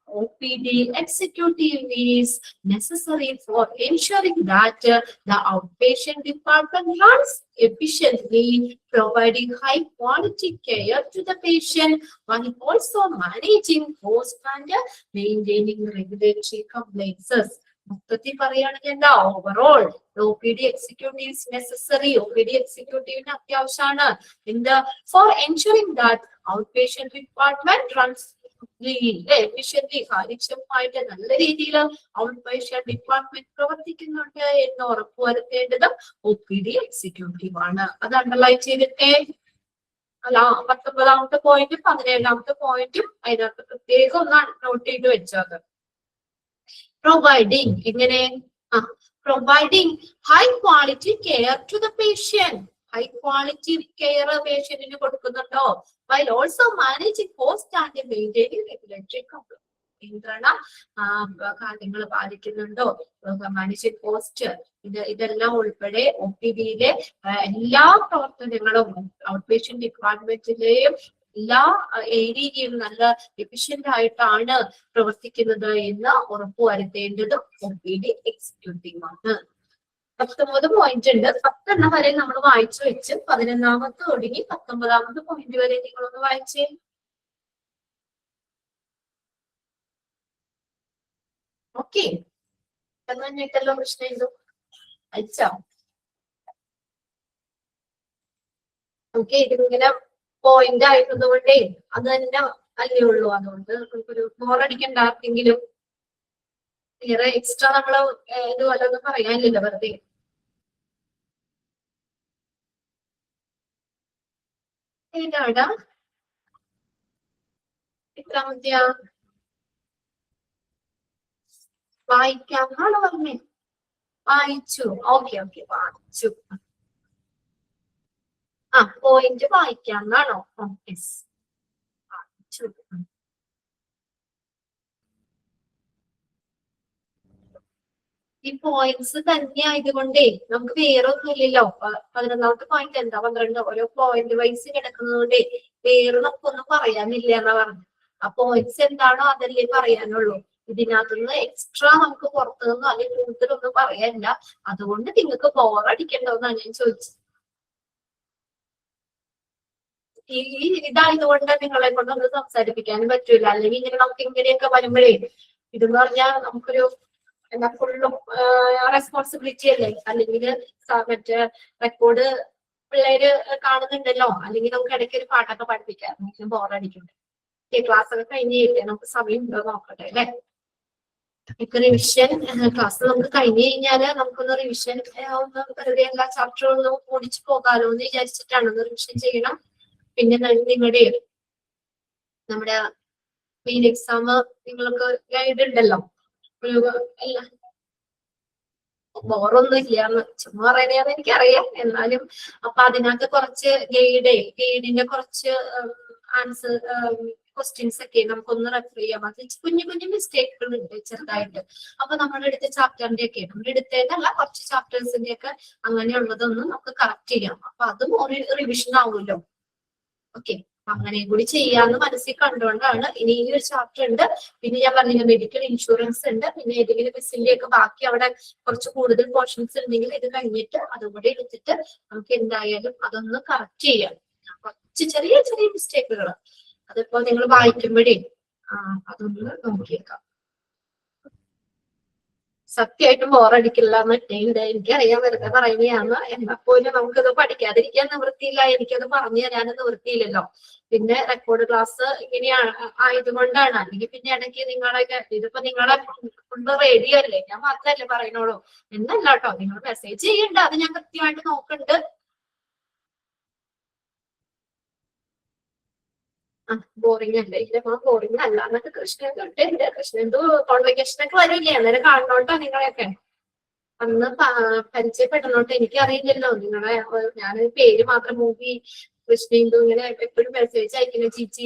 OPD executive is necessary for ensuring that the outpatient department runs efficiently, providing high quality care to the patient while also managing cost and maintaining regulatory compliances. മൊത്തത്തിൽ പറയുകയാണെങ്കിൽ എന്താ? Overall OPD executive is necessary. OPD executive അത്യാവശ്യമാണ്. എന്താ? for ensuring that outpatient department runs efficiently, കാര്യക്ഷമമായിട്ട് നല്ല രീതിയിൽ out patient department പ്രവർത്തിക്കുന്നുണ്ട് എന്ന് ഉറപ്പുവരുത്തേണ്ടത് OPD എക്സിക്യൂട്ടീവ് ആണ്. അത് അണ്ടർലൈൻ ചെയ്തിട്ടേ. അല്ല, 19-ാമത്തെ പോയിന്റും 17-ാമത്തെ പോയിന്റും അതിനകത്ത് പ്രത്യേകം ഒന്ന് നോട്ട് ചെയ്ത് വെച്ചത്. പ്രൊവൈഡിങ്, എങ്ങനെ? Providing high quality care to the patient, high quality care പേഷ്യന്റിന് കൊടുക്കുന്നുണ്ടോ? while also managing cost and maintaining regulatory compliance. നിയന്ത്രണ കാര്യങ്ങൾ പാലിക്കുന്നുണ്ടോ? മാനേജിംഗ് കോസ്റ്റ്, ഇതെല്ലാം ഉൾപ്പെടെ OPD-യിലെ എല്ലാ പ്രവർത്തനങ്ങളും ഔട്ട് പേഷ്യന്റ് ഡിപ്പാർട്ട്മെന്റിലെയും എല്ലാ ഏരിയയും നല്ല എഫിഷ്യന്റ് ആയിട്ടാണ് പ്രവർത്തിക്കുന്നത് എന്ന് ഉറപ്പുവരുത്തേണ്ടതും OPD എക്സിക്യൂട്ടീവ് ആണ്. 19 പോയിന്റ് ഉണ്ട്. 10 വരെ നമ്മൾ വായിച്ചു വെച്ച് 11ാമത്തെ ഒടുങ്ങി 19ാമത്തെ പോയിന്റ് വരെ നിങ്ങളൊന്ന് വായിച്ചേ. ഓക്കെ, എന്നിട്ടല്ലോ പ്രശ്നം എന്തോ അയച്ചോ. ഓക്കെ, ഇതിങ്ങനെ പോയിന്റ് ആയിരുന്നത് കൊണ്ടേ അത് തന്നെ അല്ലേ ഉള്ളൂ. അതുകൊണ്ട് നമുക്കൊരു ബോറടിക്കണ്ട ആർക്കെങ്കിലും. വേറെ എക്സ്ട്രാ നമ്മള് ഇതുപോലെ ഒന്നും പറയാനില്ലല്ലോ വെറുതെ. ഏതാടാ എത്രാമത്തെയാ? വായിക്കാം എന്നാണ് പറഞ്ഞേ. വായിച്ചു. ഓക്കെ ഓക്കെ, വായിച്ചു. പോയിന്റ് വായിക്കാം എന്നാണോ? യെസ്, വായിച്ചു. ഈ പോയിന്റ്സ് തന്നെ ആയതുകൊണ്ടേ നമുക്ക് വേറെ ഒന്നുമില്ലല്ലോ. 11ാമത്തെ പോയിന്റ് എന്താ 12 ഓരോ പോയിന്റ് വൈസ് കിടക്കുന്നതുകൊണ്ടേ വേറെ നമുക്കൊന്നും പറയാനില്ല എന്നാ പറഞ്ഞു. ആ പോയിന്റ്സ് എന്താണോ അതല്ലേ പറയാനുള്ളൂ. ഇതിനകത്തുനിന്ന് എക്സ്ട്രാ നമുക്ക് പുറത്തുനിന്നോ അല്ലെങ്കിൽ കൂടുതലൊന്നും പറയാനില്ല. അതുകൊണ്ട് നിങ്ങൾക്ക് ബോറടിക്കണ്ടോന്നാണ് ഞാൻ ചോദിച്ചത്. ഈ ഇതായതുകൊണ്ട് നിങ്ങളെ കൊണ്ടൊന്നും സംസാരിപ്പിക്കാനും പറ്റൂല. അല്ലെങ്കിൽ ഇങ്ങനെ നമുക്ക് ഇങ്ങനെയൊക്കെ വരുമ്പോഴേ ഇതെന്ന് പറഞ്ഞാൽ നമുക്കൊരു എന്താ ഫുള്ളും റെസ്പോൺസിബിലിറ്റി അല്ലേ. അല്ലെങ്കിൽ മറ്റേ റെക്കോർഡ് പിള്ളേര് കാണുന്നുണ്ടല്ലോ. അല്ലെങ്കിൽ നമുക്ക് ഇടയ്ക്ക് ഒരു പാട്ടൊക്കെ പഠിപ്പിക്കാം. എനിക്ക് ബോറടിക്കുന്നുണ്ട്. ക്ലാസ് ഒക്കെ കഴിഞ്ഞില്ലേ, നമുക്ക് സമയം ഉണ്ടോ നോക്കട്ടെ അല്ലെ. ഇപ്പൊ റിവിഷൻ ക്ലാസ് നമുക്ക് കഴിഞ്ഞു കഴിഞ്ഞാല് നമുക്കൊന്ന് റിവിഷൻ ഒന്ന് വെറുതെ എല്ലാ ചാപ്റ്ററുകളും ഓടിച്ചു പോകാലോ എന്ന് വിചാരിച്ചിട്ടാണ്. ഒന്ന് റിവിഷൻ ചെയ്യണം. പിന്നെ നിങ്ങളുടെ നമ്മുടെ മെയിൻ എക്സാം നിങ്ങൾക്ക് ഗൈഡ് ഉണ്ടല്ലോ. ബോറൊന്നും ഇല്ലാന്ന് ചുമ്മാ പറയുന്നതെന്ന് എനിക്കറിയാം. എന്നാലും അപ്പൊ അതിനകത്ത് കുറച്ച് ഗൈഡിന്റെ കുറച്ച് ആൻസർ ക്വസ്റ്റ്യൻസ് ഒക്കെ നമുക്കൊന്ന് റെഫർ ചെയ്യാം. അത് കുഞ്ഞു കുഞ്ഞു മിസ്റ്റേക്കുകൾ ഉണ്ട് ചെറുതായിട്ട്. അപ്പൊ നമ്മുടെ അടുത്ത ചാപ്റ്ററിന്റെ ഒക്കെ നമ്മുടെ അടുത്തല്ല കുറച്ച് ചാപ്റ്റേഴ്സിന്റെ ഒക്കെ അങ്ങനെയുള്ളതൊന്ന് നമുക്ക് കറക്റ്റ് ചെയ്യാം. അപ്പൊ അതും ഒരു റിവിഷൻ ആവുമല്ലോ. ഓക്കെ, അങ്ങനെയും കൂടി ചെയ്യാന്ന് മനസ്സിൽ കണ്ടുകൊണ്ടാണ്. ഇനി ഈ ഒരു ചാപ്റ്റർ ഉണ്ട്. പിന്നെ ഞാൻ പറഞ്ഞില്ല മെഡിക്കൽ ഇൻഷുറൻസ് ഉണ്ട്. പിന്നെ ഏതെങ്കിലും ബസ്സിന്റെ ഒക്കെ ബാക്കി അവിടെ കുറച്ച് കൂടുതൽ പോർഷൻസ് ഉണ്ടെങ്കിൽ ഇത് കഴിഞ്ഞിട്ട് അതും കൂടി എടുത്തിട്ട് നമുക്ക് എന്തായാലും അതൊന്ന് കറക്റ്റ് ചെയ്യാം. കുറച്ച് ചെറിയ ചെറിയ മിസ്റ്റേക്കുകൾ അതിപ്പോ നിങ്ങൾ വായിക്കുമ്പോഴേ അതൊന്ന് നോക്കിയേക്കാം. സത്യമായിട്ടും ബോറടിക്കില്ല എന്നിട്ടുണ്ട്. എനിക്കറിയാൻ വെറുതെ പറയുകയാണ്. എന്നാ പോലും നമുക്കത് പഠിക്കാതിരിക്കാൻ നിവൃത്തിയില്ല. എനിക്കത് പറഞ്ഞു തരാൻ നിവൃത്തിയില്ലല്ലോ. പിന്നെ റെക്കോർഡ് ക്ലാസ് ഇങ്ങനെയാണ് ആയതുകൊണ്ടാണ്. അല്ലെങ്കിൽ പിന്നെ ഇടയ്ക്ക് നിങ്ങളൊക്കെ ഇതിപ്പോ നിങ്ങളെ ഫുള്ള് റേഡിയോ അല്ലേ, ഞാൻ മാത്രല്ലേ പറയുന്നുള്ളൂ എന്നല്ല കേട്ടോ. നിങ്ങൾ മെസ്സേജ് ചെയ്യണ്ട, അത് ഞാൻ കൃത്യമായിട്ട് നോക്കുന്നുണ്ട്. ബോറിംഗ് അല്ലേ? ഇല്ല, ബോറിംഗ് അല്ല എന്നൊക്കെ കൃഷ്ണൻ തൊട്ടുണ്ട്. കൃഷ്ണൻ കോൺവെക്കേഷൻ ഒക്കെ വരില്ലേ, അന്നേരം കാണണോട്ടോ നിങ്ങളെയൊക്കെ. അന്ന് പരിചയപ്പെടണോട്ടോ. എനിക്കറിയില്ലല്ലോ നിങ്ങളെ. ഞാൻ പേര് മാത്രം മൂവി കൃഷ്ണേന്ദു ഇങ്ങനെ എപ്പോഴും മെസ്സേജ് അയക്കുന്ന ചിച്ചി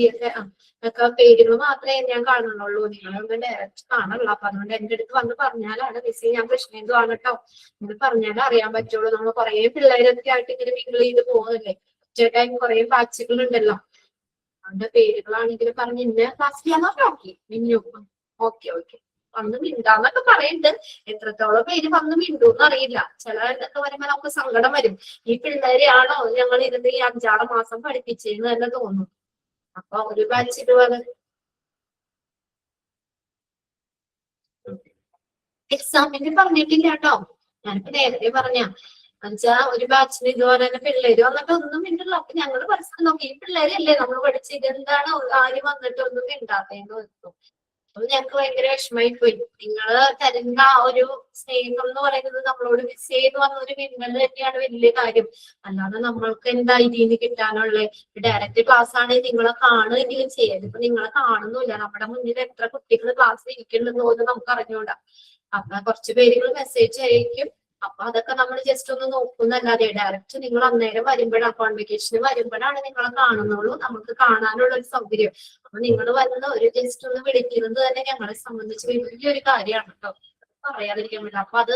ഒക്കെ പേരുകൾ മാത്രമേ ഞാൻ കാണുന്നുള്ളൂ. നിങ്ങളൊന്നും ഡയറക്റ്റ് കാണുള്ളൂ. അപ്പൊ അതുകൊണ്ട് എന്റെ അടുത്ത് വന്ന് പറഞ്ഞാലാണ് മിസ് ഞാൻ കൃഷ്ണേന്ദു ആണ് കേട്ടോ ഇത് പറഞ്ഞാലേ അറിയാൻ പറ്റുള്ളൂ. നമ്മൾ കുറെ പിള്ളേരൊക്കെ ആയിട്ട് ഇങ്ങനെ മിങ്കിൾ ചെയ്ത് പോകുന്നില്ലേ. ടൈം കുറെ ബാച്ചുകൾ ഉണ്ടല്ലോ. അവന്റെ പേരുകളാണെങ്കിലും പറഞ്ഞ് ഇന്ന ക്ലാസ് ചെയ്യാന്നോ. ഓക്കെ മിന്നു, ഓക്കെ ഓക്കെ വന്ന് മിണ്ടാന്നൊക്കെ പറയുന്നുണ്ട്. എത്രത്തോളം പേര് വന്ന് മിണ്ടൂന്ന് അറിയില്ല. ചില ഇതൊക്കെ വരുമ്പോ നമുക്ക് സങ്കടം വരും. ഈ പിള്ളേരെയാണോ ഞങ്ങൾ ഇരുന്ന് ഈ 5-6 മാസം പഠിപ്പിച്ചെന്ന് തന്നെ തോന്നും. അപ്പൊ ഒരു ബാച്ചിട്ട് വന്ന് എക്സാമിന് പറഞ്ഞിട്ടില്ല കേട്ടോ. ഞാനിപ്പോ നേരത്തെ പറഞ്ഞ എന്നുവെച്ചാ ഒരു ബാച്ചിന് ഇതുപോലെ തന്നെ പിള്ളേര് വന്നിട്ട് ഒന്നും മിണ്ടില്ല. അപ്പൊ ഞങ്ങള് പരസ്പരം നോക്കി ഈ പിള്ളേരല്ലേ നമ്മൾ പഠിച്ച് ഇതെന്താണ് ആര് വന്നിട്ട് ഒന്നും മിണ്ടാത്തേന്ന് വെക്കും. അപ്പൊ ഞങ്ങൾക്ക് ഭയങ്കര വിഷമായി പോയി. നിങ്ങള് തരുന്ന ഒരു സ്നേഹം എന്ന് പറയുന്നത് നമ്മളോട് മിസ് ചെയ്ത് വന്ന ഒരു മിന്നൽ തന്നെയാണ് വലിയ കാര്യം. അല്ലാതെ നമ്മൾക്ക് എന്താ ഇതിന്ന് കിട്ടാനുള്ള ഡയറക്റ്റ് ക്ലാസ് ആണെങ്കിൽ നിങ്ങളെ കാണുകയെങ്കിലും ചെയ്യാം. ഇപ്പൊ നിങ്ങളെ കാണുന്നില്ല. നമ്മുടെ മുന്നിൽ എത്ര കുട്ടികൾ ക്ലാസ്സിൽ ഇരിക്കുന്നുണ്ടെന്ന് പോലും നമുക്ക് അറിഞ്ഞൂടാ. അപ്പൊ കുറച്ച് പേരുകൾ മെസ്സേജ് അയക്കും. അപ്പൊ അതൊക്കെ നമ്മൾ ജസ്റ്റ് ഒന്ന് നോക്കുന്നല്ലാതെ ഡയറക്റ്റ് നിങ്ങൾ അന്നേരം വരുമ്പോഴാണ് കോൺവെക്കേഷന് വരുമ്പോഴാണ് നിങ്ങളെ കാണുന്നുള്ളൂ. നമുക്ക് കാണാനുള്ള ഒരു സൗകര്യം. അപ്പൊ നിങ്ങൾ വന്ന് ഒരു ജസ്റ്റ് ഒന്ന് വിളിക്കുന്നത് തന്നെ ഞങ്ങളെ സംബന്ധിച്ച് വലിയൊരു കാര്യമാണ് കേട്ടോ. പറയാതിരിക്കാൻ പറ്റില്ല. അപ്പൊ അത്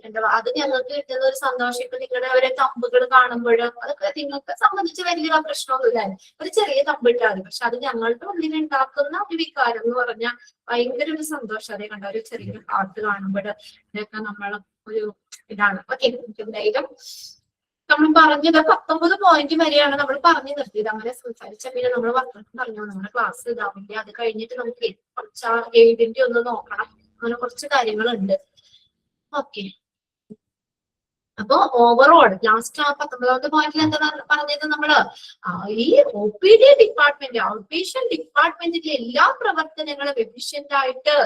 എന്താ അത് ഞങ്ങൾക്ക് കിട്ടുന്ന ഒരു സന്തോഷം. ഇപ്പൊ നിങ്ങളുടെ അവരെ തമ്പുകൾ കാണുമ്പോഴും അതൊക്കെ നിങ്ങൾക്ക് സംബന്ധിച്ച് വലിയ പ്രശ്നമൊന്നുമില്ല. ഒരു ചെറിയ തമ്പിട്ടാൽ മതി. പക്ഷെ അത് ഞങ്ങളുടെ ഉള്ളിൽ ഉണ്ടാക്കുന്ന ഒരു വികാരം എന്ന് പറഞ്ഞാൽ ഭയങ്കര ഒരു സന്തോഷം. അതേ കണ്ട ഒരു ചെറിയൊരു ഹാർട്ട് കാണുമ്പോൾ ഇതൊക്കെ നമ്മളെ ഒരു ഇതാണ്. ഓക്കെ, എന്തായാലും നമ്മൾ പറഞ്ഞത് 19 പോയിന്റ് വരെയാണ് നമ്മൾ പറഞ്ഞു നിർത്തിയത്. അങ്ങനെ സംസാരിച്ച പിന്നെ നമ്മൾ പറഞ്ഞു നമ്മുടെ ക്ലാസ് ഇതാവില്ല. അത് കഴിഞ്ഞിട്ട് നമുക്ക് കുറച്ച് എഴുതിന്റെ ഒന്ന് നോക്കണം. അങ്ങനെ കുറച്ച് കാര്യങ്ങളുണ്ട്. ഓക്കെ, അപ്പൊ ഓവറോൾ ലാസ്റ്റ് 19ാമത്തെ പോയിന്റിൽ എന്താ പറഞ്ഞത് നമ്മള് ഈ OPD ഡിപ്പാർട്ട്മെന്റ്, ഔട്ട് പേഷ്യന്റ് ഡിപ്പാർട്ട്മെന്റിലെ എല്ലാ പ്രവർത്തനങ്ങളും എഫിഷ്യന്റ് ആയിട്ട്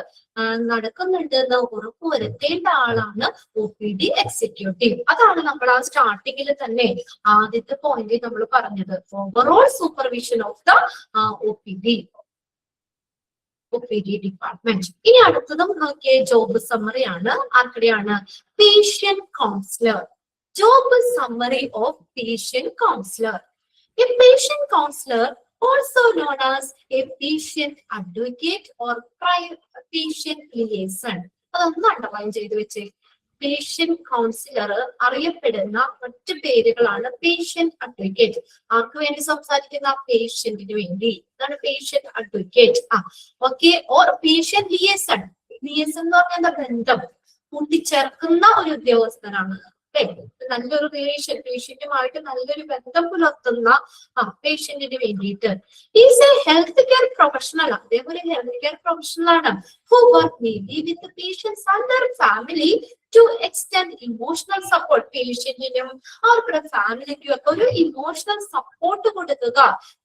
നടക്കുന്നുണ്ട് എന്ന് ഉറപ്പുവരുത്തേണ്ട ആളാണ് OPD എക്സിക്യൂട്ടീവ്. അതാണ് നമ്മൾ ആ സ്റ്റാർട്ടിങ്ങിൽ തന്നെ ആദ്യത്തെ പോയിന്റിൽ നമ്മൾ പറഞ്ഞത്. Overall supervision of the OPD department. ഇനി അടുത്തതും നോക്കിയ ജോബ് സമ്മറി ആണ്. ആർക്കടെയാണ്? Patient counsellor. Job summary of patient counsellor. A patient counsellor, also known as a patient advocate or patient liaison. അതൊന്ന് അണ്ടർലൈൻ ചെയ്ത് വെച്ചേ. പേഷ്യന്റ് കൗൺസിലർ അറിയപ്പെടുന്ന മറ്റു പേരുകളാണ് പേഷ്യന്റ് അഡ്വക്കേറ്റ്. ആർക്ക് വേണ്ടി സംസാരിക്കുന്ന? പേഷ്യന്റിന് വേണ്ടി. അതാണ് patient advocate. Okay, or patient liaison. Liaison എന്ന് പറഞ്ഞാൽ എന്താ? ബന്ധം കൂട്ടിച്ചേർക്കുന്ന ഒരു ഉദ്യോഗസ്ഥനാണ്. നല്ലൊരു പേഷ്യന്റുമായിട്ട് നല്ലൊരു ബന്ധം പുലർത്തുന്ന പേഷ്യന്റിന് വേണ്ടിയിട്ട്. Is a health care professional. അതേപോലെ ഹെൽത്ത് കെയർ പ്രൊഫഷണൽ ആണ്. Who work mainly with patients and their family to extend emotional support. പേഷ്യന്റിനും അവരുടെ ഫാമിലിക്കും ഒക്കെ ഒരു ഇമോഷണൽ സപ്പോർട്ട് കൊടുക്കുക,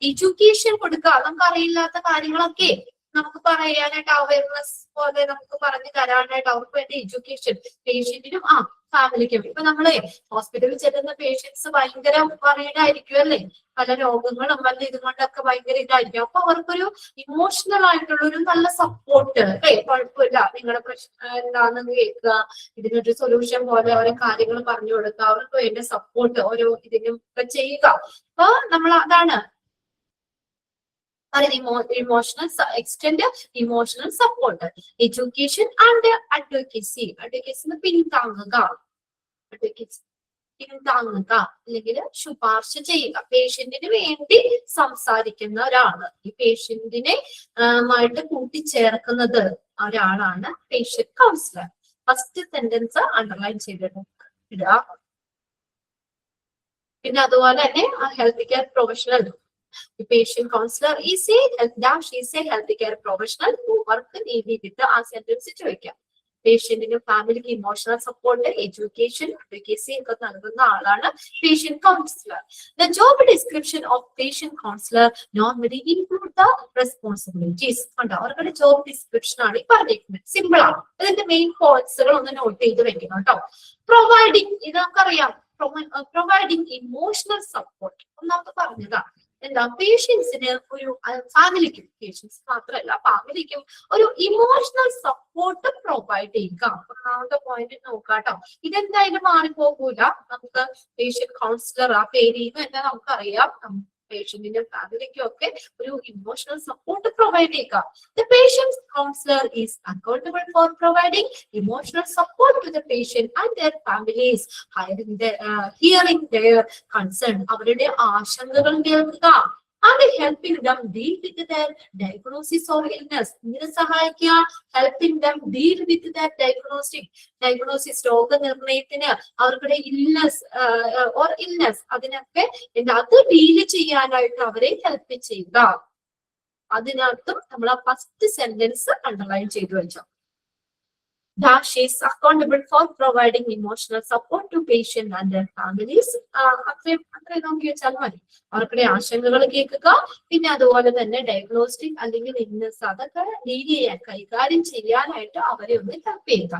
എഡ്യൂക്കേഷൻ കൊടുക്കുക. നമുക്ക് അറിയില്ലാത്ത കാര്യങ്ങളൊക്കെ നമുക്ക് പറയാനായിട്ട് അവയർനെസ് പോലെ നമുക്ക് പറഞ്ഞു തരാനായിട്ട് അവർക്ക് വേണ്ടി എഡ്യൂക്കേഷൻ പേഷ്യന്റിനും ഫാമിലിക്കും. ഇപ്പൊ നമ്മള് ഹോസ്പിറ്റലിൽ ചെല്ലുന്ന പേഷ്യൻസ് ഭയങ്കര വറീഡായിരിക്കും അല്ലേ? പല രോഗങ്ങളും വല്ല ഇതുകൊണ്ടൊക്കെ ഭയങ്കര ഇതായിരിക്കും. അപ്പൊ അവർക്കൊരു ഇമോഷണൽ ആയിട്ടുള്ള ഒരു നല്ല സപ്പോർട്ട്. കുഴപ്പമില്ല, നിങ്ങളുടെ പ്രശ്നം എന്താണെന്ന് കേൾക്കുക, ഇതിനൊരു സൊല്യൂഷൻ പോലെ ഓരോ കാര്യങ്ങൾ പറഞ്ഞു കൊടുക്കുക, അവർക്ക് വേണ്ട സപ്പോർട്ട് ഓരോ ഇതിനും ചെയ്യുക. അപ്പൊ നമ്മൾ അതാണ് emotional extend emotional support, education and advocacy. അഡ്വക്കസിന് പിന്താങ്ങുക, അല്ലെങ്കിൽ ശുപാർശ ചെയ്യുക. പേഷ്യന്റിന് വേണ്ടി സംസാരിക്കുന്ന ഒരാള്, ഈ പേഷ്യന്റിനെ ആയിട്ട് കൂട്ടിച്ചേർക്കുന്നത് ഒരാളാണ് patient councillor. First sentence underline ചെയ്തിട്ട് ഇടുക. പിന്നെ അതുപോലെ തന്നെ health care professional. The patient counselor is a healthcare professional who work daily with the sentence ചോദിക്കാം. പേഷ്യന്റിനും ഫാമിലിക്ക് ഇമോഷണൽ സപ്പോർട്ട്, എഡ്യൂക്കേഷൻ, അഡ്വക്കസി ഒക്കെ നൽകുന്ന ആളാണ് patient councillor. The job description of patient counselor normally include the responsibilities. കണ്ടോ, അവരുടെ job description ആണ് ഈ പറഞ്ഞിരിക്കുന്നത്. സിമ്പിൾ ആണ്. അതിന്റെ മെയിൻ പോയിന്റ്സുകൾ ഒന്ന് നോട്ട് ചെയ്ത് വെക്കണം കേട്ടോ. പ്രൊവൈഡിങ്, ഇത് നമുക്കറിയാം. പ്രൊവൈഡിങ് ഇമോഷണൽ സപ്പോർട്ട് ഒന്നാമത് പറഞ്ഞതാണ്. എന്താ? പേഷ്യൻസിന് ഒരു ഫാമിലിക്കും, പേഷ്യൻസ് മാത്രമല്ല ഫാമിലിക്കും ഒരു ഇമോഷണൽ സപ്പോർട്ട് പ്രൊവൈഡ് ചെയ്യുക. ഒന്നാമത്തെ പോയിന്റ് നോക്കാട്ടോ. ഇതെന്തായാലും മാറിപ്പോകൂല. നമുക്ക് പേഷ്യന്റ് കൗൺസിലർ ആ പേരിൽ നിന്ന് തന്നെ നമുക്കറിയാം. പേഷ്യന്റിന്റെ ഫാമിലിക്കും ഒക്കെ ഒരു ഇമോഷണൽ സപ്പോർട്ട് പ്രൊവൈഡ് ചെയ്യുക. The patient counselor is accountable for providing emotional support to the patient and their families, hearing their concern. അവരുടെ ആശങ്കകൾ കേൾക്കുക, and helping them deal with their diagnosis or illness. ഇതിനെ സഹായിക്കുക, helping them deal with their diagnosis, രോഗനിർണയത്തിന്, അവരുടെ illness അതിനൊക്കെ അത് deal ചെയ്യാനായിട്ട് അവരെ ഹെൽപ്പ് ചെയ്യുക. അതിനകത്തും നമ്മൾ ആ ഫസ്റ്റ് സെന്റൻസ് അണ്ടർലൈൻ ചെയ്തു വെച്ചോ. She is accountable for providing emotional support to patient and their families. അത്രയും നോക്കി വെച്ചാൽ മതി. അവർക്കുടെ ആശങ്കകൾ കേൾക്കുക, പിന്നെ അതുപോലെ തന്നെ ഡയഗ്നോസ്റ്റിക് അല്ലെങ്കിൽ ഇൽനെസ് അതൊക്കെ ഡീൽ ചെയ്യാൻ, കൈകാര്യം ചെയ്യാനായിട്ട് അവരെ ഒന്ന് ഹെൽപ്പ് ചെയ്യുക.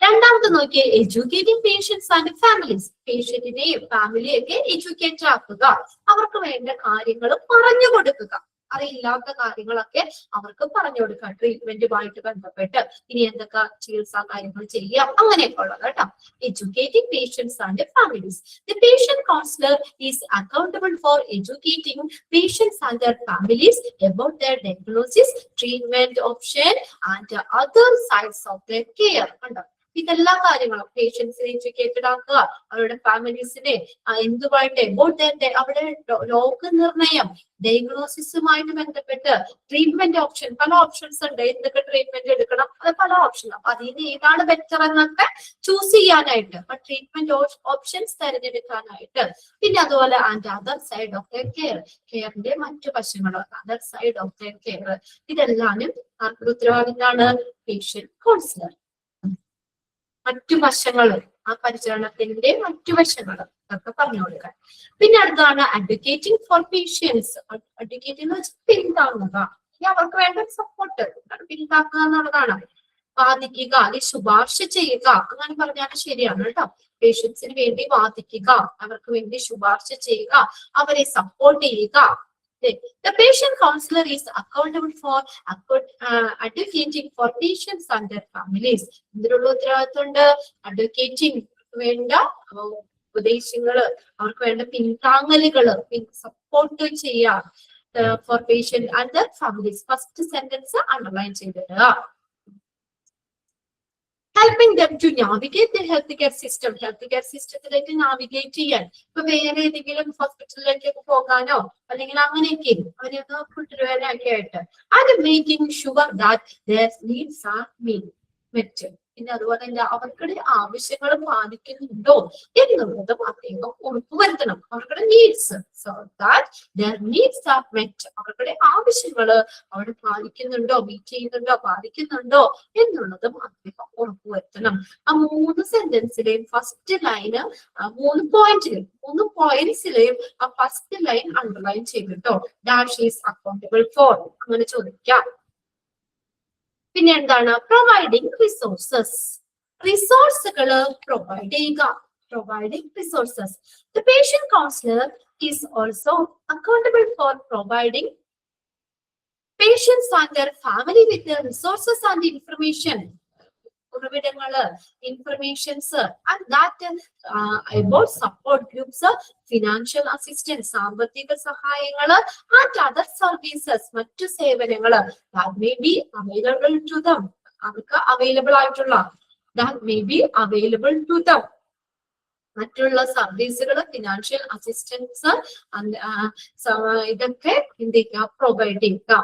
രണ്ടാമത് നോക്കിയേ, എഡ്യൂക്കേറ്റിംഗ് പേഷ്യൻസ് ആൻഡ് ഫാമിലീസ്. പേഷ്യന്റിനെയും ഫാമിലിയൊക്കെ എഡ്യൂക്കേറ്റ് ആക്കുക, അവർക്ക് വേണ്ട കാര്യങ്ങൾ പറഞ്ഞു കൊടുക്കുക. അറിയില്ലാത്ത കാര്യങ്ങളൊക്കെ അവർക്ക് പറഞ്ഞു കൊടുക്കാം, ട്രീറ്റ്മെന്റുമായിട്ട് ബന്ധപ്പെട്ട് ഇനി എന്തൊക്കെ ചികിത്സാ കാര്യങ്ങൾ ചെയ്യാം അങ്ങനെയൊക്കെ ഉള്ളത് കേട്ടോ. Educating patients and families. The patient counsellor is accountable for educating patients and their families about their diagnosis, treatment option and other sides of their care. കണ്ടോ, ഇതെല്ലാ കാര്യങ്ങളും പേഷ്യൻസിനെ എഡ്യൂക്കേറ്റഡ് ആക്കുക, അവരുടെ ഫാമിലീസിനെ എന്തുമായിട്ട് എബൌട്ട് അവിടെ രോഗനിർണയം, ഡയഗ്നോസിസുമായിട്ട് ബന്ധപ്പെട്ട് ട്രീറ്റ്മെന്റ് ഓപ്ഷൻ, പല ഓപ്ഷൻസ് ഉണ്ട്, എന്തൊക്കെ ട്രീറ്റ്മെന്റ് എടുക്കണം, അത് പല ഓപ്ഷൻ. അപ്പൊ അതിന് ഏതാണ് ബെറ്റർ എന്നൊക്കെ ചൂസ് ചെയ്യാനായിട്ട്, ട്രീറ്റ്മെന്റ് ഓപ്ഷൻസ് തിരഞ്ഞെടുക്കാനായിട്ട്. പിന്നെ അതുപോലെ and other side of their care, കെയറിന്റെ മറ്റു വശങ്ങൾ, other side of their care, ഇതെല്ലാനും ആർക്കൊരു ഉത്തരവാദിത്തമാണ്? Patient counsellor. മറ്റു വശങ്ങൾ, ആ പരിചരണത്തിന്റെ മറ്റു വശങ്ങൾ ഒക്കെ പറഞ്ഞു കൊടുക്കാൻ. പിന്നെ അടുത്താണ് അഡ്വക്കേറ്റിംഗ് ഫോർ പേഷ്യൻസ്. അഡ്വക്കേറ്റ് എന്ന് വെച്ചാൽ പിന്താങ്ങുക, അവർക്ക് വേണ്ട സപ്പോർട്ട് പിന്താക്കുക എന്നുള്ളതാണ്. വാദിക്കുക, അല്ലെങ്കിൽ ശുപാർശ ചെയ്യുക, അങ്ങനെ പറഞ്ഞാൽ ശരിയാണ് കേട്ടോ. പേഷ്യൻസിന് വേണ്ടി വാദിക്കുക, അവർക്ക് വേണ്ടി ശുപാർശ ചെയ്യുക, അവരെ സപ്പോർട്ട് ചെയ്യുക. The patient counselor is accountable for advocating for patients and their families. ഇതിനുള്ള ഉത്തരവാദിത്തമുണ്ട്. അഡ്വക്കേറ്റിംഗ് വേണ്ട ഉപദേശങ്ങള്, അവർക്ക് വേണ്ട പിന്താങ്ങലുകള്, സപ്പോർട്ട് ചെയ്യാം for patient and their families. First sentence underline ചെയ്തിടുക. Helping them to navigate the healthcare system. Healthcare systemത്തിലേക്ക് നാവിഗേറ്റ് ചെയ്യാൻ, ഇപ്പൊ വേറെ ഏതെങ്കിലും ഹോസ്പിറ്റലിലേക്കൊക്കെ പോകാനോ അല്ലെങ്കിൽ അങ്ങനെയൊക്കെ അവരെയൊക്കെ കൊണ്ടുവരാനൊക്കെ ആയിട്ട്. And making sure that their needs are met. പിന്നെ അതുപോലെ തന്നെ അവർക്കുടെ ആവശ്യങ്ങൾ പാലിക്കുന്നുണ്ടോ എന്നുള്ളതും അദ്ദേഹം ഉറപ്പുവരുത്തണം. അവർക്കുടെ needs, so that their needs are met. അവർക്കുടെ ആവശ്യങ്ങള് അവിടെ പാലിക്കുന്നുണ്ടോ, മീറ്റ് ചെയ്യുന്നുണ്ടോ, പാലിക്കുന്നുണ്ടോ എന്നുള്ളതും അദ്ദേഹം ഉറപ്പുവരുത്തണം. ആ 3 സെന്റൻസിലെയും ഫസ്റ്റ് ലൈന്, 3 പോയിന്റ്സിലെയും ആ ഫസ്റ്റ് ലൈൻ അണ്ടർലൈൻ ചെയ്തിട്ടോ. ഡാഷ് ഈസ് അക്കൗണ്ടബിൾ ഫോർ അങ്ങനെ ചോദിക്കാം. പിന്നെ എന്താണ്? Providing resources. റിസോഴ്സുകള് പ്രൊവൈഡ് ചെയ്യുക. Providing resources. The patient counsellor is also accountable for providing patients and their family with the resources and information. ഉറവിടങ്ങള്, informations and that about support groups, financial assistance, സാമ്പത്തിക സഹായങ്ങള് and other services, മറ്റു സേവനങ്ങള് that may be available to them. അവർക്ക് available ആയിട്ടുള്ള, that may be available to them. മറ്റുള്ള സർവീസുകൾ, financial assistance ഇതൊക്കെ എന്ത് ചെയ്യുക? പ്രൊവൈഡ് ചെയ്യുക.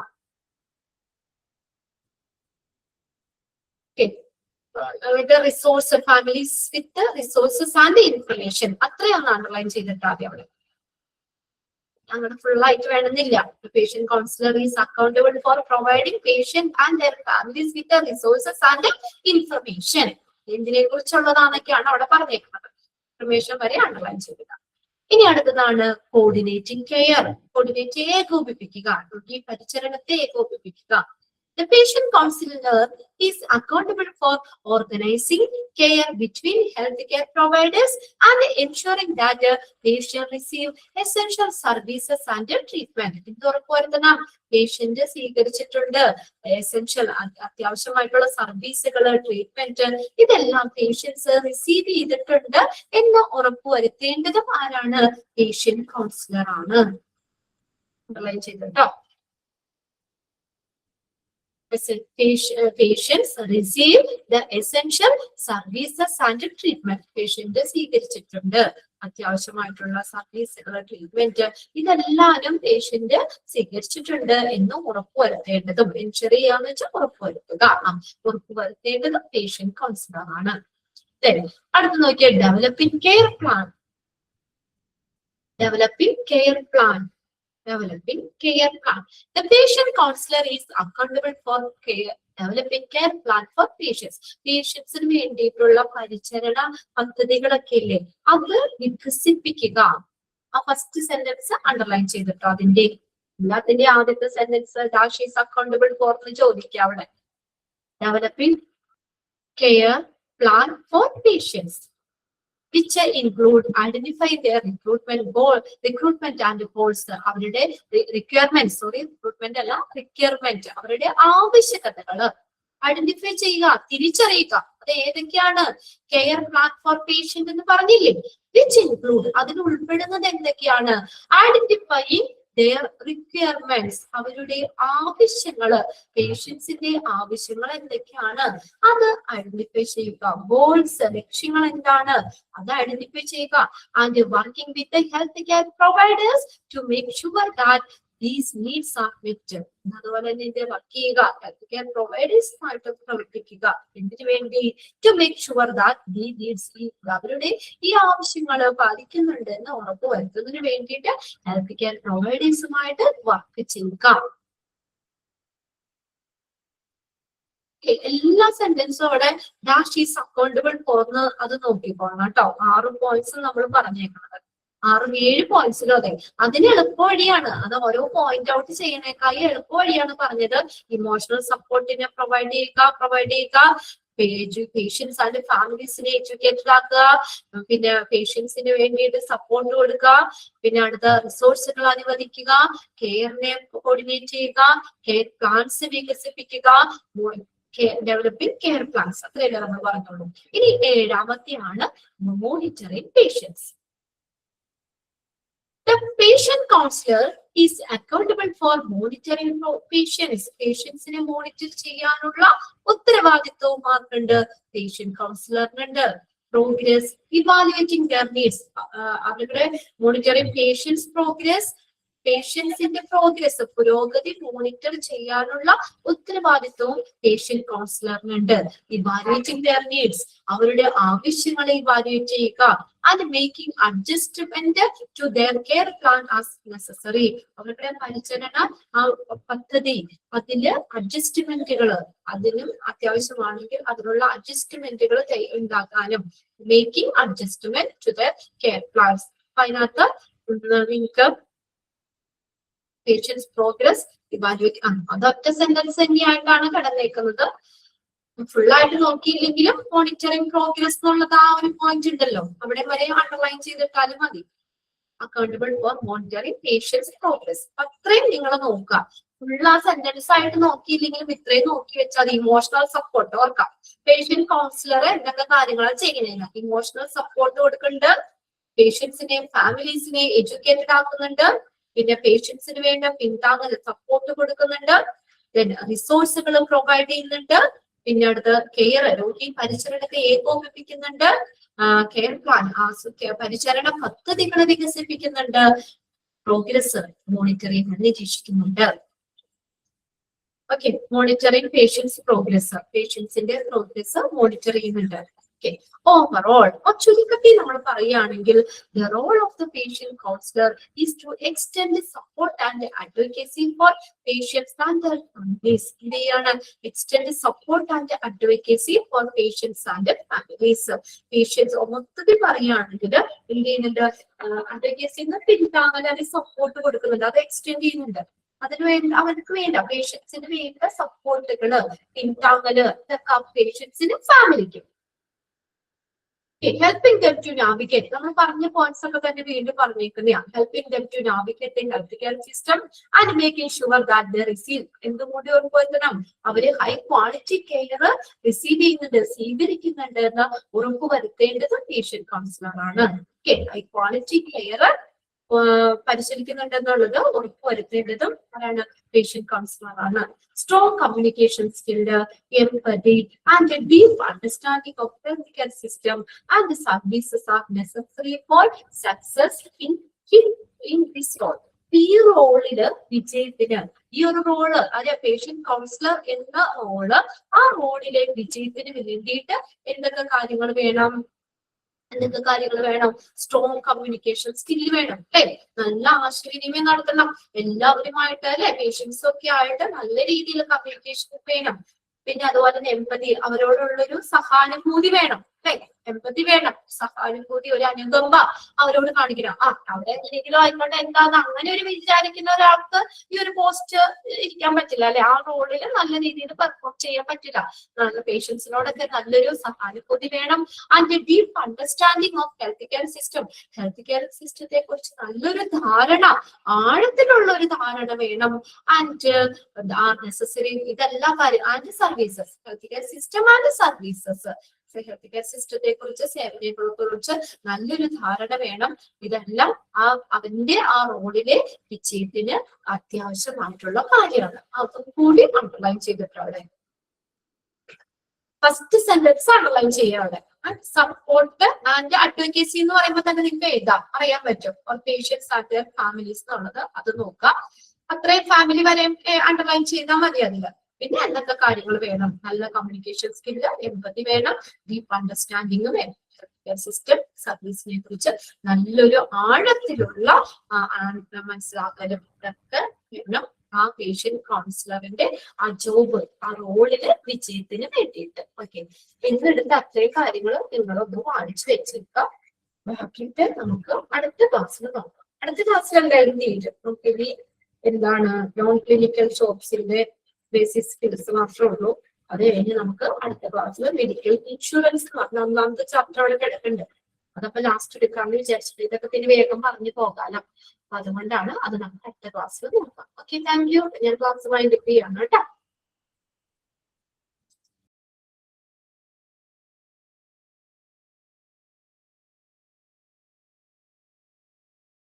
Resource, families with resources and information, അത്രയാണ് അണ്ടർലൈൻ ചെയ്തിട്ട് ആദ്യം അവിടെ. അങ്ങനെ ഫുൾ ആയിട്ട് വേണമെന്നില്ല. Patient counsellor is accountable for providing patient and their families with resources and information. എന്തിനെ കുറിച്ചുള്ളതാണെന്നൊക്കെയാണ് അവിടെ പറഞ്ഞേക്കുന്നത്. ഇൻഫർമേഷൻ വരെ അണ്ടർലൈൻ ചെയ്യുക. ഇനി അടുത്തതാണ് കോർഡിനേറ്റിംഗ് കെയർ. കോർഡിനേറ്റ്, ഏകോപിപ്പിക്കുക, ഈ പരിചരണത്തെ ഏകോപിപ്പിക്കുക. The patient counselor is accountable for organizing care between healthcare providers and ensuring that the patient receive essential services and treatment. ഇത് ഉറപ്പുവരുത്തണം. പേഷ്യന്റ് സ്വീകരിച്ചിട്ടുണ്ട് എസെൻഷ്യൽ, അത്യാവശ്യമായിട്ടുള്ള സർവീസുകള്, ട്രീറ്റ്മെന്റ്, ഇതെല്ലാം പേഷ്യൻസ് റിസീവ് ചെയ്തിട്ടുണ്ട് എന്ന് ഉറപ്പുവരുത്തേണ്ടതും ആരാണ്? പേഷ്യന്റ് കൗൺസിലർ ആണ്. അണ്ടർലൈൻ ചെയ്തിട്ടോ. Patients receive the essential services and treatment. Patient സ്വീകരിച്ചിട്ടുണ്ട് അത്യാവശ്യമായിട്ടുള്ള സർവീസുകൾ, ട്രീറ്റ്മെന്റ്, ഇതെല്ലാരും പേഷ്യന്റ് സ്വീകരിച്ചിട്ടുണ്ട് എന്ന് ഉറപ്പുവരുത്തേണ്ടതും, എൻഷുർ ചെയ്യാന്ന് വെച്ചാൽ ഉറപ്പുവരുത്തുക, ഉറപ്പുവരുത്തേണ്ടതും പേഷ്യന്റ് കൗൺസിലർ ആണ്. അടുത്ത് നോക്കിയാൽ developing care plan. Developing care plan. The patient counselor is accountable for developing care plan for patients. പേഷ്യൻസിന് വേണ്ടിയിട്ടുള്ള പരിചരണ പദ്ധതികളൊക്കെ ഇല്ലേ, അത് വികസിപ്പിക്കുക. ആ ഫസ്റ്റ് സെന്റൻസ് അണ്ടർലൈൻ ചെയ്തിട്ടോ. അതിന്റെ എല്ലാത്തിന്റെ ആദ്യത്തെ sentence dash is accountable for എന്ന് ചോദിക്കുക അവിടെ. Developing care plan for patients. which include identifying their recruitment and goals. അവരുടെ requirements, recruitment അല്ല, requirement, അവരുടെ ആവശ്യകതകള് ഐഡന്റിഫൈ ചെയ്യുക, തിരിച്ചറിയുക. അത് ഏതൊക്കെയാണ്? കെയർ പ്ലാൻ ഫോർ പേഷ്യന്റ് എന്ന് പറഞ്ഞില്ലേ? വിച്ച് ഇൻക്ലൂഡ്, അതിൽ ഉൾപ്പെടുന്നത് എന്തൊക്കെയാണ്? ഐഡന്റിഫൈയിങ് their requirements, അവരുടെ ആവശ്യങ്ങള്, പേഷ്യൻസിന്റെ ആവശ്യങ്ങൾ എന്തൊക്കെയാണ് അത് ഐഡന്റിഫൈ ചെയ്യുക. ഗോൾസ്, ലക്ഷ്യങ്ങൾ എന്താണ് അത് ഐഡന്റിഫൈ ചെയ്യുക. And working with the health care providers to make sure that these needs are met. അതുപോലെ തന്നെ ഇത് വർക്ക് ചെയ്യുക, ഹെൽത്ത് കെയർ പ്രൊവൈഡേഴ്സുമായിട്ട് പ്രവർത്തിക്കുക. എന്തിനു വേണ്ടി? To make sure that the needs, അവരുടെ ഈ ആവശ്യങ്ങൾ പാലിക്കുന്നുണ്ട് എന്ന് ഉറപ്പുവരുത്തുന്നതിന് വേണ്ടിയിട്ട് ഹെൽത്ത് കെയർ പ്രൊവൈഡേഴ്സുമായിട്ട് വർക്ക് ചെയ്യുക. എല്ലാ സെന്റൻസും അവിടെ ഡാഷ് ഈസ് അക്കൗണ്ടബിൾ ഫോർന്ന് അത് നോക്കിക്കോണം കേട്ടോ. 6 പോയിന്റ്സ് നമ്മൾ പറഞ്ഞേക്കുന്നത്, 6-7 പോയിന്റ്സിലും അതെ. അതിന് എളുപ്പ വഴിയാണ്, അത് ഓരോ പോയിന്റ് ഔട്ട് ചെയ്യുന്നേക്കായി എളുപ്പ വഴിയാണ് പറഞ്ഞത്. ഇമോഷണൽ സപ്പോർട്ടിനെ പ്രൊവൈഡ് ചെയ്യുക, പേഷ്യൻസ് ആൻഡ് ഫാമിലീസിനെ എഡ്യൂക്കേറ്റഡ് ആക്കുക, പിന്നെ പേഷ്യൻസിന് വേണ്ടിയിട്ട് സപ്പോർട്ട് കൊടുക്കുക, പിന്നെ അടുത്ത റിസോഴ്സുകൾ അനുവദിക്കുക, കെയറിനെ കോർഡിനേറ്റ് ചെയ്യുക, കെയർ പ്ലാൻസ് വികസിപ്പിക്കുക, ഡെവലപ്പിംഗ് കെയർ പ്ലാൻസ്. അത്രയല്ലേ നമ്മൾ പറഞ്ഞോളൂ. ഇനി 7ാമത്തെയാണ് monitoring patients. The patient counselor is accountable for monitoring patients. പേഷ്യൻസിനെ മോണിറ്റർ ചെയ്യാനുള്ള ഉത്തരവാദിത്വവും ആർക്കുണ്ട്? പേഷ്യന്റ് കൗൺസിലറിനുണ്ട്. പ്രോഗ്രസ്, ഇവാലുവേറ്റിംഗ് their needs, അവരുടെ മോണിറ്ററിംഗ് പേഷ്യൻസിന്റെ പ്രോഗ്രസ്, പുരോഗതി മോണിറ്റർ ചെയ്യാനുള്ള ഉത്തരവാദിത്വവും പേഷ്യന്റ് കൗൺസിലറിനുണ്ട്. ഇവാലുവേറ്റിംഗ് their needs, അവരുടെ ആവശ്യങ്ങളെ ഇവാലുവേറ്റ് ചെയ്യുക. And making adjustment to their care plan as necessary, അവരുടെ പരിചരണ പദ്ധതി അതില് അഡ്ജസ്റ്റ്മെന്റുകൾ അതിനും അത്യാവശ്യമാണെങ്കിൽ അതിനുള്ള അഡ്ജസ്റ്റ്മെന്റുകൾ ഉണ്ടാക്കാനും. Making adjustment to their care plans. അതിനകത്ത് നിങ്ങൾക്ക് പേഷ്യൻസ് പ്രോഗ്രസ് ഇവാലുവേറ്റ്, അതൊറ്റ സെന്റൻസ് തന്നെയായിട്ടാണ് കടന്നേക്കുന്നത്. ഫുൾ ആയിട്ട് നോക്കിയില്ലെങ്കിലും മോണിറ്ററിംഗ് പ്രോഗ്രസ് എന്നുള്ളത് ആ ഒരു പോയിന്റ് ഉണ്ടല്ലോ, അവിടെ വരെ അണ്ടർലൈൻ ചെയ്തിട്ടാലും മതി. Accountable for monitoring patients progress, അത്രയും നിങ്ങൾ നോക്കുക. ഫുൾ ആ സെന്റൻസ് ആയിട്ട് നോക്കിയില്ലെങ്കിലും ഇത്രയും നോക്കി വെച്ചാൽ ഇമോഷണൽ സപ്പോർട്ട് ഓർക്കാം. പേഷ്യന്റ് കൗൺസിലർ എന്തൊക്കെ കാര്യങ്ങളാണ് ചെയ്യുന്നില്ല? ഇമോഷണൽ സപ്പോർട്ട് കൊടുക്കുന്നുണ്ട്, പേഷ്യൻസിനെയും ഫാമിലീസിനെയും എഡ്യൂക്കേറ്റഡ് ആക്കുന്നുണ്ട്, പിന്നെ പേഷ്യൻസിന് വേണ്ട പിന്താങ്ങൽ സപ്പോർട്ട് കൊടുക്കുന്നുണ്ട്, റിസോഴ്സുകൾ പ്രൊവൈഡ് ചെയ്യുന്നുണ്ട്, പിന്നെ അടുത്ത് കെയർ രോഗി പരിചരണത്തെ ഏകോപിപ്പിക്കുന്നുണ്ട്, കെയർ പ്ലാൻ പരിചരണ പദ്ധതികൾ വികസിപ്പിക്കുന്നുണ്ട്, പ്രോഗ്രസ് മോണിറ്ററിംഗ് നിരീക്ഷിക്കുന്നുണ്ട്. ഓക്കെ, മോണിറ്ററിംഗ് പേഷ്യൻസിന്റെ പ്രോഗ്രസ് മോണിറ്റർ ചെയ്യുന്നുണ്ട്. Okay. Overall, ചുരുക്കത്തിൽ നമ്മൾ പറയുകയാണെങ്കിൽ the role of the patient counselor is to extend the support and advocacy for patients and their families. ഇതാണ് extend the support and advocacy for patients and families. Patients മൊത്തത്തിൽ പറയുകയാണെങ്കിൽ എന്ത് ചെയ്യുന്നുണ്ട്? Advocacy പിന്താങ്ങൽ support കൊടുക്കുന്നുണ്ട്, അത് എക്സ്റ്റെൻഡ് ചെയ്യുന്നുണ്ട്. അതിന് വേണ്ട അവർക്ക് വേണ്ട പേഷ്യൻസിന് വേണ്ട സപ്പോർട്ടുകള് പിന്താങ്ങല് ഇതൊക്കെ പേഷ്യൻസിനും ഫാമിലിക്കും. Helping them to navigate, നമ്മൾ പറഞ്ഞ പോയിന്റ്സ് ഒക്കെ തന്നെ വീണ്ടും പറഞ്ഞേക്കുന്നതാണ്. Helping them to navigate the healthcare system and making sure that they receive, എന്തുകൂടി ഉറപ്പുവരുത്തണം? അവര് ഹൈ ക്വാളിറ്റി കെയർ സ്വീകരിക്കുന്നുണ്ട് എന്ന് ഉറപ്പുവരുത്തേണ്ടത് പേഷ്യന്റ് കൗൺസിലർ ആണ്. ഹൈ ക്വാളിറ്റി കെയർ പരിശീലിക്കുന്നുണ്ടെന്നുള്ളത് ഉറപ്പുവരുത്തേണ്ടതും ആരാണ്? പേഷ്യന്റ് കൗൺസിലർ ആണ്. Strong communication skill, empathy and deep understanding of health care system and services are necessary for success in this role. ഈ റോളില് വിജയത്തിന്, ഈ ഒരു റോള് അല്ലെ പേഷ്യന്റ് കൗൺസിലർ എന്ന റോള്, ആ റോളിലെ വിജയത്തിന് വേണ്ടിയിട്ട് എന്തൊക്കെ കാര്യങ്ങൾ വേണം? സ്ട്രോങ് കമ്മ്യൂണിക്കേഷൻ സ്കില്ല് വേണം, അല്ലെ? നല്ല ആശയവിനിമയം നടത്തണം എല്ലാവരുമായിട്ട്, അല്ലെ? പേഷ്യൻസ് ഒക്കെ ആയിട്ട് നല്ല രീതിയിൽ കമ്മ്യൂണിക്കേഷൻ വേണം. പിന്നെ അതുപോലെ തന്നെ എംപതി, അവരോടുള്ളൊരു സഹാനുഭൂതി വേണം. എമ്പതി വേണം, സഹാനുഭൂതി, ഒരു അനുകമ്പ അവരോട് കാണിക്കണം. അവിടെ എങ്ങനെയെങ്കിലും ആയിക്കോട്ടെ എന്താന്ന് അങ്ങനെ ഒരു വിചാരിക്കുന്ന ഒരാൾക്ക് ഈ ഒരു പോസ്റ്റ് ഇരിക്കാൻ പറ്റില്ല അല്ലെ, ആ റോളിൽ നല്ല രീതിയിൽ പെർഫോം ചെയ്യാൻ പറ്റില്ല. പേഷ്യൻസിനോടൊക്കെ നല്ലൊരു സഹാനുഭൂതി വേണം. And deep understanding of health care system, health care സിസ്റ്റത്തെ കുറിച്ച് നല്ലൊരു ധാരണ, ആഴത്തിലുള്ള ഒരു ധാരണ വേണം. ആൻഡ് നെസസറി ഇതെല്ലാ കാര്യം, and services, health care system and services, health care സിസ്റ്റത്തെ കുറിച്ച്, സേവനങ്ങളെ കുറിച്ച് നല്ലൊരു ധാരണ വേണം. ഇതെല്ലാം അവന്റെ ആ റോളിലെ വിജയത്തിന് അത്യാവശ്യമായിട്ടുള്ള കാര്യമാണ്. അതും കൂടി അണ്ടർലൈൻ ചെയ്തിട്ടുണ്ട്. ഫസ്റ്റ് സെന്റൻസ് അണ്ടർലൈൻ ചെയ്യാതെ സപ്പോർട്ട് ആൻഡ് അഡ്വക്കേസി എന്ന് പറയുമ്പോൾ തന്നെ നിങ്ങൾക്ക് എഴുതാം, അറിയാൻ പറ്റും. പേഷ്യൻസ് ആൻഡ് ദെയർ ഫാമിലീസ് എന്നുള്ളത് അത് നോക്കാം. അത്രയും ഫാമിലി വരെ അണ്ടർലൈൻ ചെയ്താൽ മതി അതില്. പിന്നെ എന്തൊക്കെ കാര്യങ്ങൾ വേണം? നല്ല കമ്മ്യൂണിക്കേഷൻ സ്കില്ല്, എമ്പതി വേണം, ഡീപ്പ് അണ്ടർസ്റ്റാൻഡിങ് വേണം, സിസ്റ്റം സർവീസിനെ കുറിച്ച് നല്ലൊരു ആഴത്തിലുള്ള മനസ്സിലാക്കലും ഒക്കെ വേണം ആ പേഷ്യന്റ് കൗൺസിലറിന്റെ ആ ജോബ്, ആ റോളില് വിജയത്തിന് വേണ്ടിയിട്ട്. ഓക്കെ, ഇന്നെടുത്ത അത്രയും കാര്യങ്ങൾ നിങ്ങളൊന്ന് വായിച്ചു വെച്ചിരിക്കുക. ബാക്കിയിട്ട് നമുക്ക് അടുത്ത ക്ലാസ്സിൽ നോക്കാം. അടുത്ത ക്ലാസ്സിൽ എന്തായാലും തീരും. നമുക്ക് എന്താണ് നോൺ ക്ലിനിക്കൽ ഷോപ്സിന്റെ ബേസിക് സ്കിൽസ് മാത്രമേ ഉള്ളൂ. അത് കഴിഞ്ഞ് നമുക്ക് അടുത്ത ക്ലാസ്സിൽ മെഡിക്കൽ ഇൻഷുറൻസ് ഒന്നാമത്തെ ചാപ്റ്റർ അവിടെ കിടക്കുന്നുണ്ട്. അതപ്പോ ലാസ്റ്റ് എടുക്കാമെന്ന് വിചാരിച്ചിട്ട് ഇതൊക്കെ പിന്നെ വേഗം പറഞ്ഞു പോകാലോ. അതുകൊണ്ടാണ് അത് നമുക്ക് അടുത്ത ക്ലാസ്സിൽ നോക്കാം. Okay, thank you. ഞാൻ ക്ലാസ് വൈൻഡ് അപ്പ് ചെയ്യാണ് കേട്ടോ.